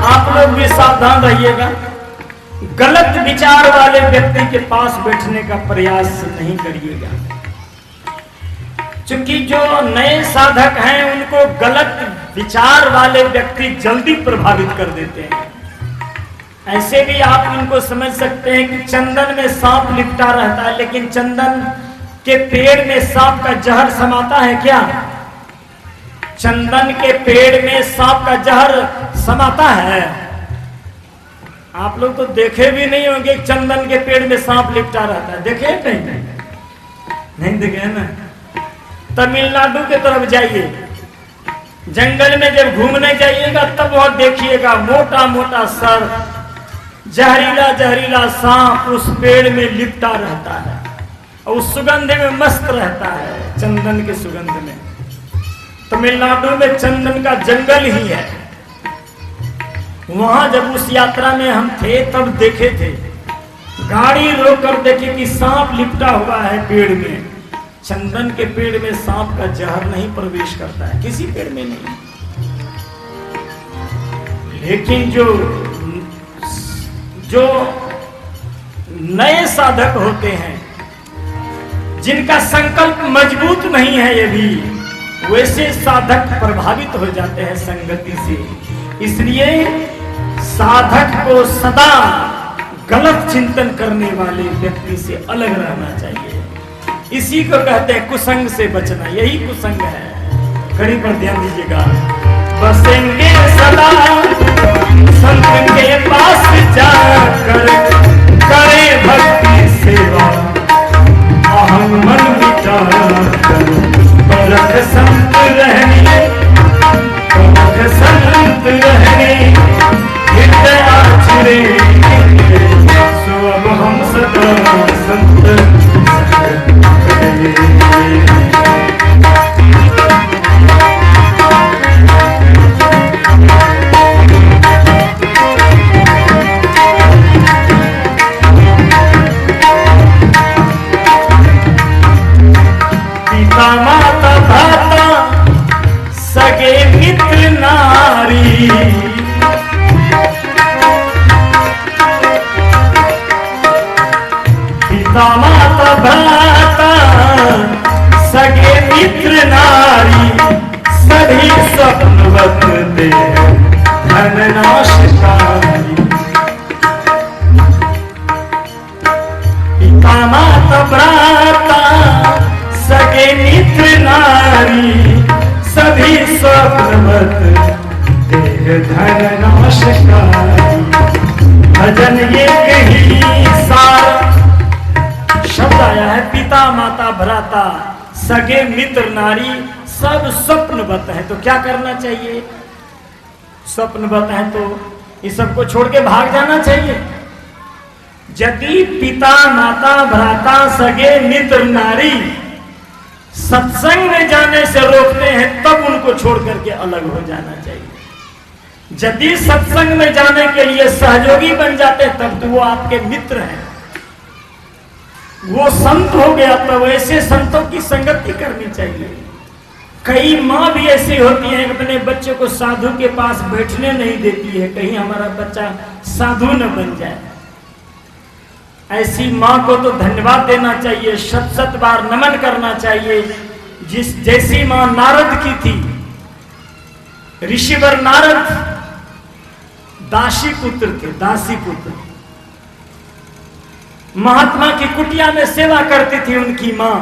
आप लोग भी सावधान रहिएगा, गलत विचार वाले व्यक्ति के पास बैठने का प्रयास नहीं करिएगा। क्योंकि जो नए साधक हैं उनको गलत विचार वाले व्यक्ति जल्दी प्रभावित कर देते हैं। ऐसे भी आप इनको समझ सकते हैं कि चंदन में सांप लिपटा रहता है, लेकिन चंदन के पेड़ में सांप का जहर समाता है क्या? चंदन के पेड़ में सांप का जहर समाता है? आप लोग तो देखे भी नहीं होंगे चंदन के पेड़ में सांप लिपटा रहता है, देखे कहीं? नहीं देखे ना। तमिलनाडु के तरफ जाइए, जंगल में जब घूमने जाइएगा तब वहां देखिएगा मोटा मोटा सर, जहरीला जहरीला सांप उस पेड़ में लिपटा रहता है और उस सुगंध में मस्त रहता है, चंदन के सुगंध में। तमिलनाडु में चंदन का जंगल ही है। वहां जब उस यात्रा में हम थे तब देखे थे, गाड़ी रोक कर देखे कि सांप लिपटा हुआ है पेड़ में। चंदन के पेड़ में सांप का जहर नहीं प्रवेश करता है, किसी पेड़ में नहीं। लेकिन जो नए साधक होते हैं, जिनका संकल्प मजबूत नहीं है, ये भी वैसे साधक प्रभावित हो जाते हैं संगति से। इसलिए साधक को सदा गलत चिंतन करने वाले व्यक्ति से अलग रहना चाहिए। इसी को कहते हैं कुसंग से बचना, यही कुसंग है। कड़ी पर ध्यान दीजिएगा। बसेंगे सदा संत के पास जाकर, करें भक्ति सेवा अहम मन विचार, परख संत रहने, परख संत रहने, हृदय आचरे, सो अब हम सदा संत संग करें। धन नमस्कार भजन ये कहीं सार। शब्द आया है पिता माता भ्राता सगे मित्र नारी सब स्वप्नवत है। तो क्या करना चाहिए? स्वप्नवत है तो इस सबको छोड़ के भाग जाना चाहिए। यदि पिता माता भ्राता सगे मित्र नारी सत्संग में जाने से रोकते हैं तब उनको छोड़ करके अलग हो जाना चाहिए। यदि सत्संग में जाने के लिए सहयोगी बन जाते तब तो वो आपके मित्र हैं, वो संत हो गया। तब ऐसे संतों की संगति करनी चाहिए। कई माँ भी ऐसी होती हैं अपने बच्चे को साधु के पास बैठने नहीं देती है, कहीं हमारा बच्चा साधु न बन जाए। ऐसी माँ को तो धन्यवाद देना चाहिए, शत शत बार नमन करना चाहिए। जैसी माँ नारद की थी, ऋषिवर नारद दासी पुत्र थे, दासी पुत्र। महात्मा की कुटिया में सेवा करती थी उनकी माँ।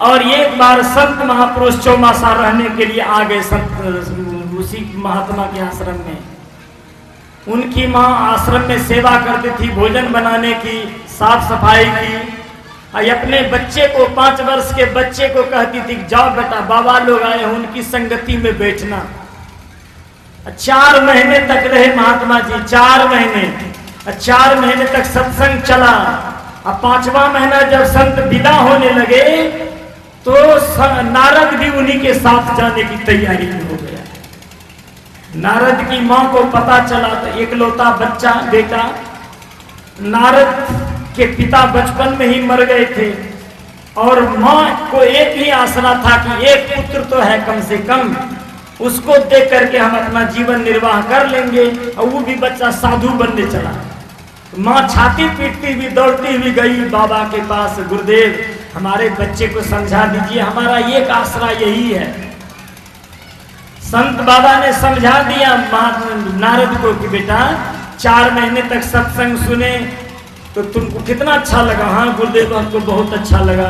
और एक बार संत महापुरुष चौमासा रहने के लिए आ गए संत उसी महात्मा के आश्रम में। उनकी माँ आश्रम में सेवा करती थी, भोजन बनाने की, साफ सफाई की। और अपने बच्चे को 5 वर्ष के बच्चे को कहती थी जाओ बेटा बाबा लोग आए हैं उनकी संगति में बैठना। 4 महीने तक रहे महात्मा जी, 4 महीने। 4 महीने तक सत्संग चला। अब 5वां महीना जब संत विदा होने लगे तो नारद भी उन्हीं के साथ जाने की तैयारी में हो गया। नारद की मां को पता चला तो एकलौता बच्चा बेटा, नारद के पिता बचपन में ही मर गए थे और मां को एक ही आसरा था कि एक पुत्र तो है कम से कम, उसको देख करके हम अपना जीवन निर्वाह कर लेंगे। और वो भी बच्चा साधु बनने चला। मां छाती पीटती हुई दौड़ती हुई गई बाबा के पास, गुरुदेव हमारे बच्चे को समझा दीजिए, हमारा एक आसरा यही है। संत बाबा ने समझा दिया नारद को कि बेटा 4 महीने तक सत्संग सुने तो तुमको कितना अच्छा लगा? हाँ गुरुदेव हमको बहुत अच्छा लगा।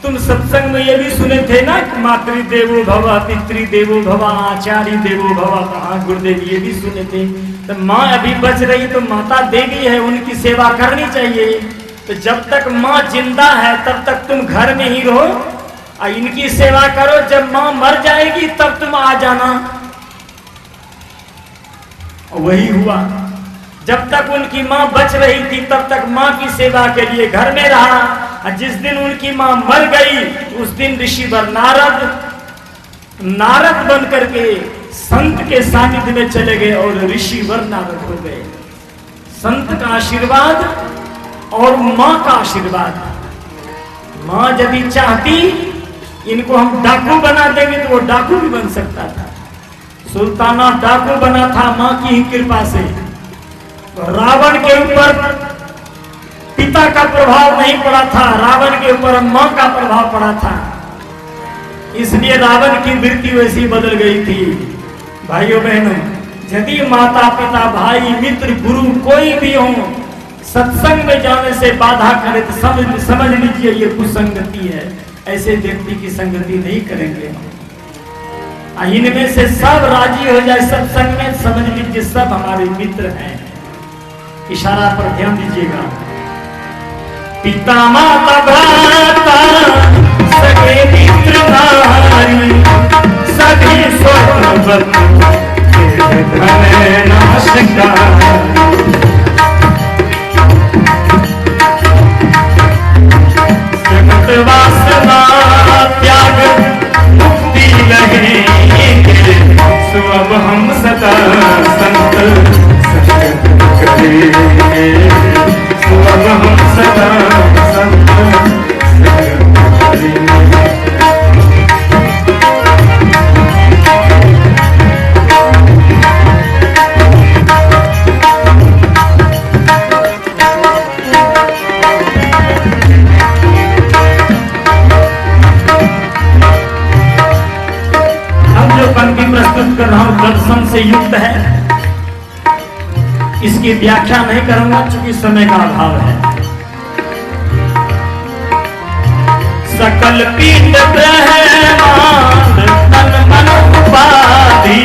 तुम सत्संग में ये भी सुने थे ना कि मातृदेवो भव, पितृदेवो भव, आचार्य देवो भव। हाँ गुरुदेव ये भी सुने थे। तो माँ अभी बच रही तो माता देवी है, उनकी सेवा करनी चाहिए। तो जब तक माँ जिंदा है तब तक तुम घर में ही रहो और इनकी सेवा करो। जब माँ मर जाएगी तब तुम आ जाना। वही हुआ। जब तक उनकी माँ बच रही थी तब तक माँ की सेवा के लिए घर में रहा। और जिस दिन उनकी माँ मर गई उस दिन ऋषिवर नारद बन करके संत के सानिध्य में चले गए और ऋषिवर नारद हो गए। संत का आशीर्वाद और माँ का आशीर्वाद। माँ यदि चाहती इनको हम डाकू बना देंगे तो वो डाकू भी बन सकता था। सुल्ताना डाकू बना था माँ की ही कृपा से। रावण के ऊपर पिता का प्रभाव नहीं पड़ा था, रावण के ऊपर माँ का प्रभाव पड़ा था, इसलिए रावण की मृत्यु ऐसी बदल गई थी। भाइयों बहनों, यदि माता पिता भाई मित्र गुरु कोई भी हो सत्संग में जाने से बाधा करे तो समझ लीजिए ये कुसंगति है। ऐसे व्यक्ति की संगति नहीं करेंगे। इनमें से सब राजी हो जाए सत्संग में, समझ लीजिए सब हमारे मित्र हैं। इशारा पर ध्यान दीजिएगा। पिता माता भ्राता सगे मित्र नारी सभी स्वप्नवत धन नमस्कार। जगत वासना त्याग मुक्ति रहेंगे सो अब हम सदा संत संगत करेंगे। सो अब हम सदा संत संगत करेंगे। प्रस्तुत कर रहा हूं दर्शन से युक्त है। इसकी व्याख्या नहीं करूंगा चूंकि समय का अभाव है। सकल पीठ ब्रह्मांड तन मन उपाधि समाधि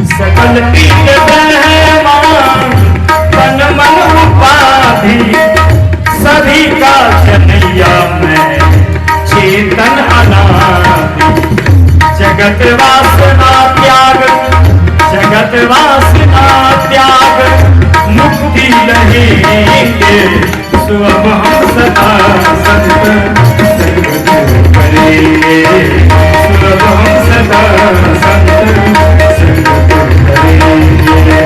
सकल पीठ ब्रह्मांड तन मन उपाधि सभी का जनैया मैं चेतन अनादि जगत वासना त्याग जगत वासना त्याग मुक्ति रहेंगे सुअब हम सदा संत संग करेंगे सुअब हम सदा संत संग करेंगे।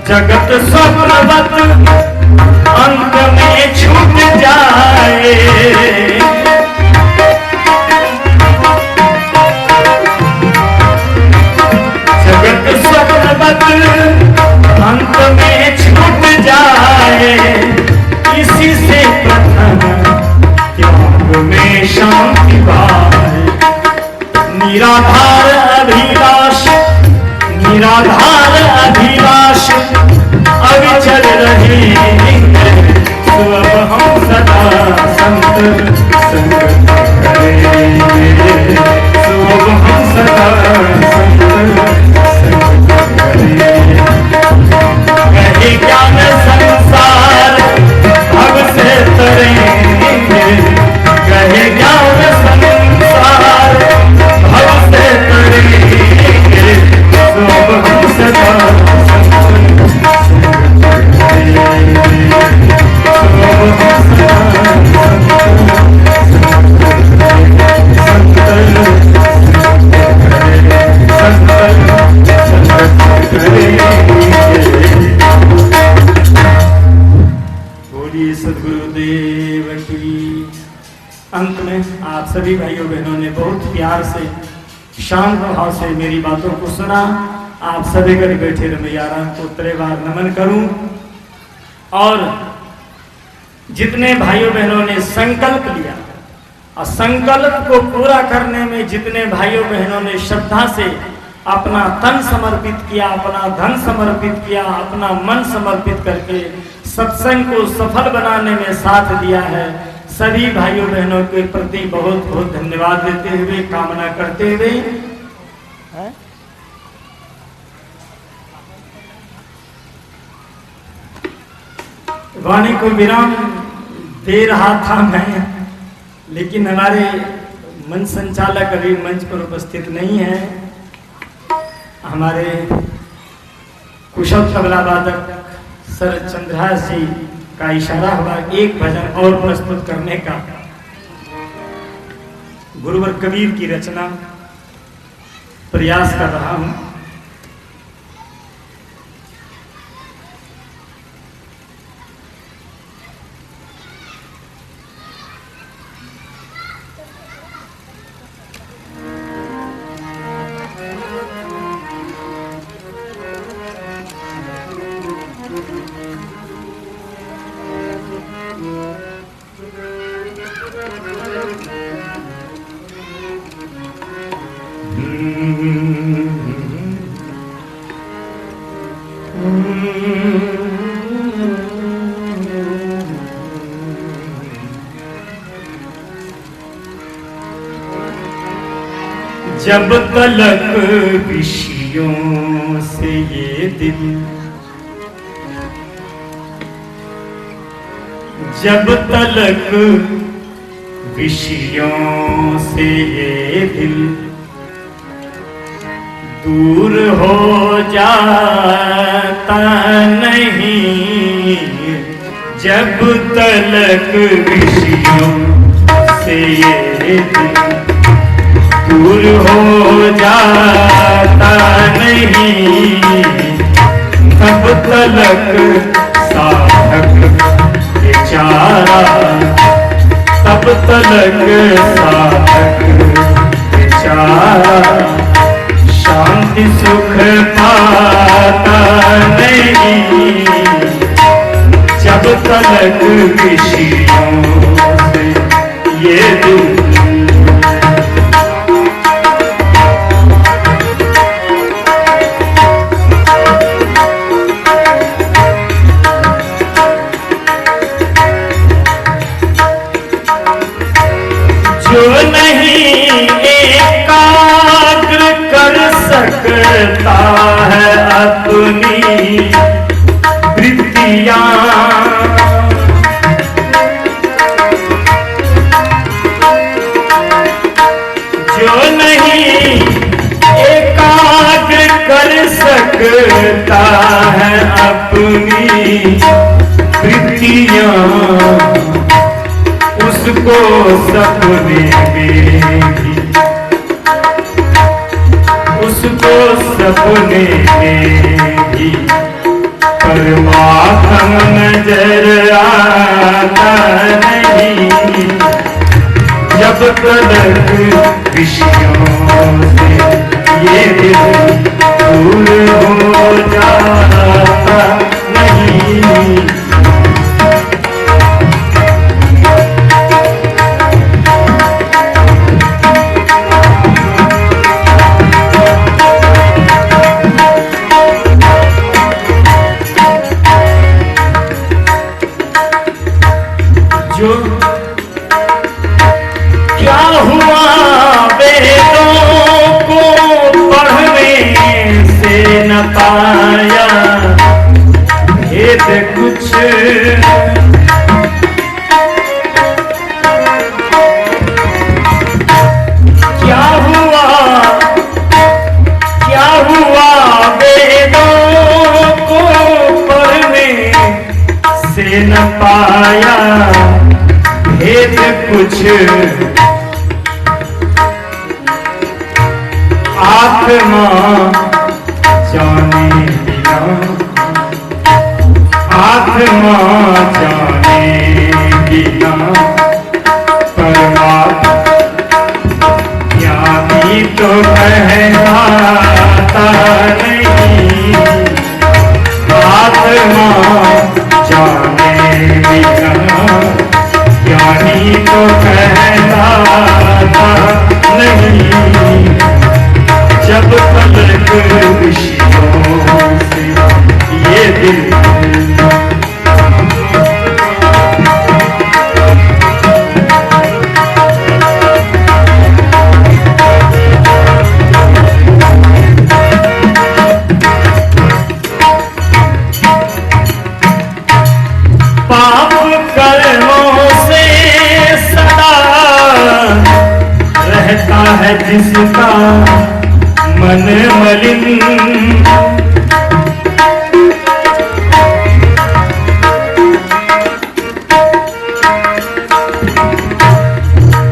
जगत स्वप्नवत अंत में छूट जाए जगत स्वप्नवत अंत में छूट जाए इसी से प्रथम त्याग में शांति पाए निराधार अभिलाष निराधार अभिलाष अविचल रहेंगे सुअब हम सदा संत संग करेंगे सुअब हम सदा संत संग करेंगे। कहे ज्ञान संसार भव से तरेंगे कहे ज्ञान संसार भव से तरेंगे सुअब हम सदा बोलिए सद्गुरुदेव की। अंत में आप सभी भाइयों बहनों ने बहुत प्यार से शांत भाव से मेरी बातों को सुना। आप सभी घर बैठे रमैयारा को त्रिवार नमन करूं और जितने भाइयों बहनों ने संकल्प लिया और संकल्प को पूरा करने में जितने भाइयों बहनों ने श्रद्धा से अपना तन समर्पित किया अपना धन समर्पित किया अपना मन समर्पित करके सत्संग को सफल बनाने में साथ दिया है सभी भाइयों बहनों के प्रति बहुत बहुत धन्यवाद देते हुए कामना करते हुए वाणी को विराम दे रहा था मैं लेकिन हमारे मंच संचालक अभी मंच पर उपस्थित नहीं है। हमारे कुशल तबला वादक सर चंद्रहास जी का इशारा हुआ एक भजन और प्रस्तुत करने का। गुरुवर कबीर की रचना प्रयास कर रहा हूं। जब तलक विषयों से ये दिल जब तलक विषयों से ये दिल दूर हो जाता नहीं जब तलक विषयों से ये दिल दूर हो जाता नहीं तब तलक साधक बेचारा तब तलक साधक बेचारा शांति सुख पाता नहीं जब तलक विषयों सकता है अपनी वृत्तियां, जो नहीं एकाग्र कर सकता है अपनी वृत्तियां, उसको सपने में भी, उसको सपने में भी परमात्मा नजर आता नहीं। जब तक विषयों से ये दिल दूर हो जाता नहीं। जो क्या हुआ वेदों को पढ़ने से न पाया भेद कुछ, क्या हुआ वेदों को पढ़ने से न पाया भेद कुछ, आत्मा जाने बिना, आत्मा जाने बिना परमात्मा ज्ञानी तो कहलाता नहीं। आत्मा जाने बिना ज्ञानी तो कहलाता नहीं। जब तक विषयों से ये दिल पाप कर्मों से सदा रहता है जिसका मन मलिन,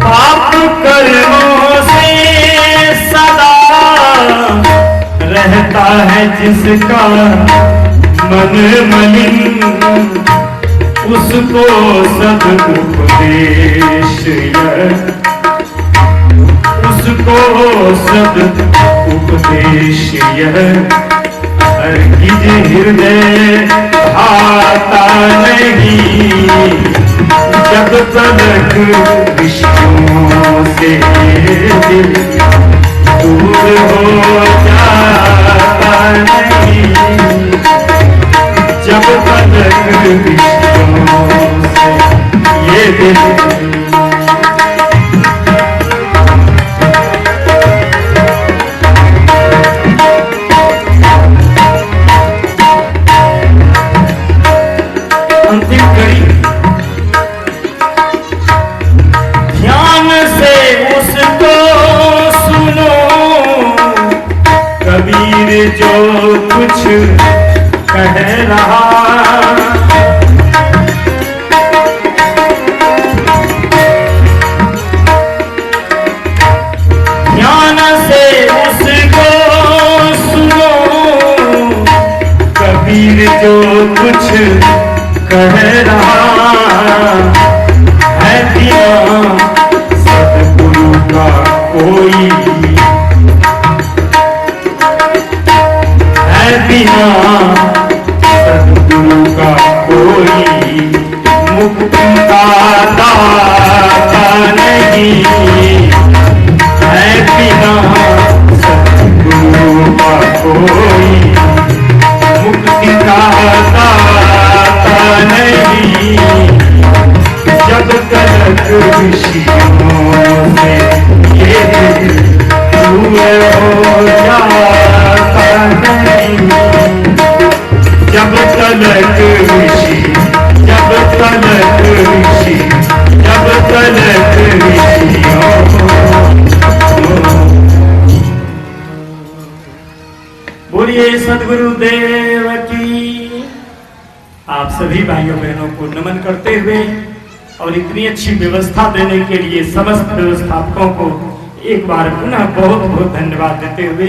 पाप कर्मों से सदा रहता है जिसका मन मलिन, उसको सदुपदेश उसको सदुपदेश यह हरगिज हृदय भाता नहीं। जब तक विषयों से दिल दूर हो जाता नहीं। जब तक विषयों से ये दिल अंतिम कड़ी ध्यान से उसको सुनो, कबीर जो कुछ कह रहा, ध्यान से उसको सुनो, कबीर जो कुछ कह रहा है। बिना सतगुरु का कोई है, बिना सतगुरु का कोई मुक्ति का दाता नहीं है। बिना सतगुरु का कोई मुक्ति का दाता नहीं। जब तक विषयों से ये बोलिए सदगुरु देव की। आप सभी भाइयों बहनों को नमन करते हुए और इतनी अच्छी व्यवस्था देने के लिए समस्त व्यवस्थापकों को एक बार पुनः बहुत बहुत धन्यवाद देते हुए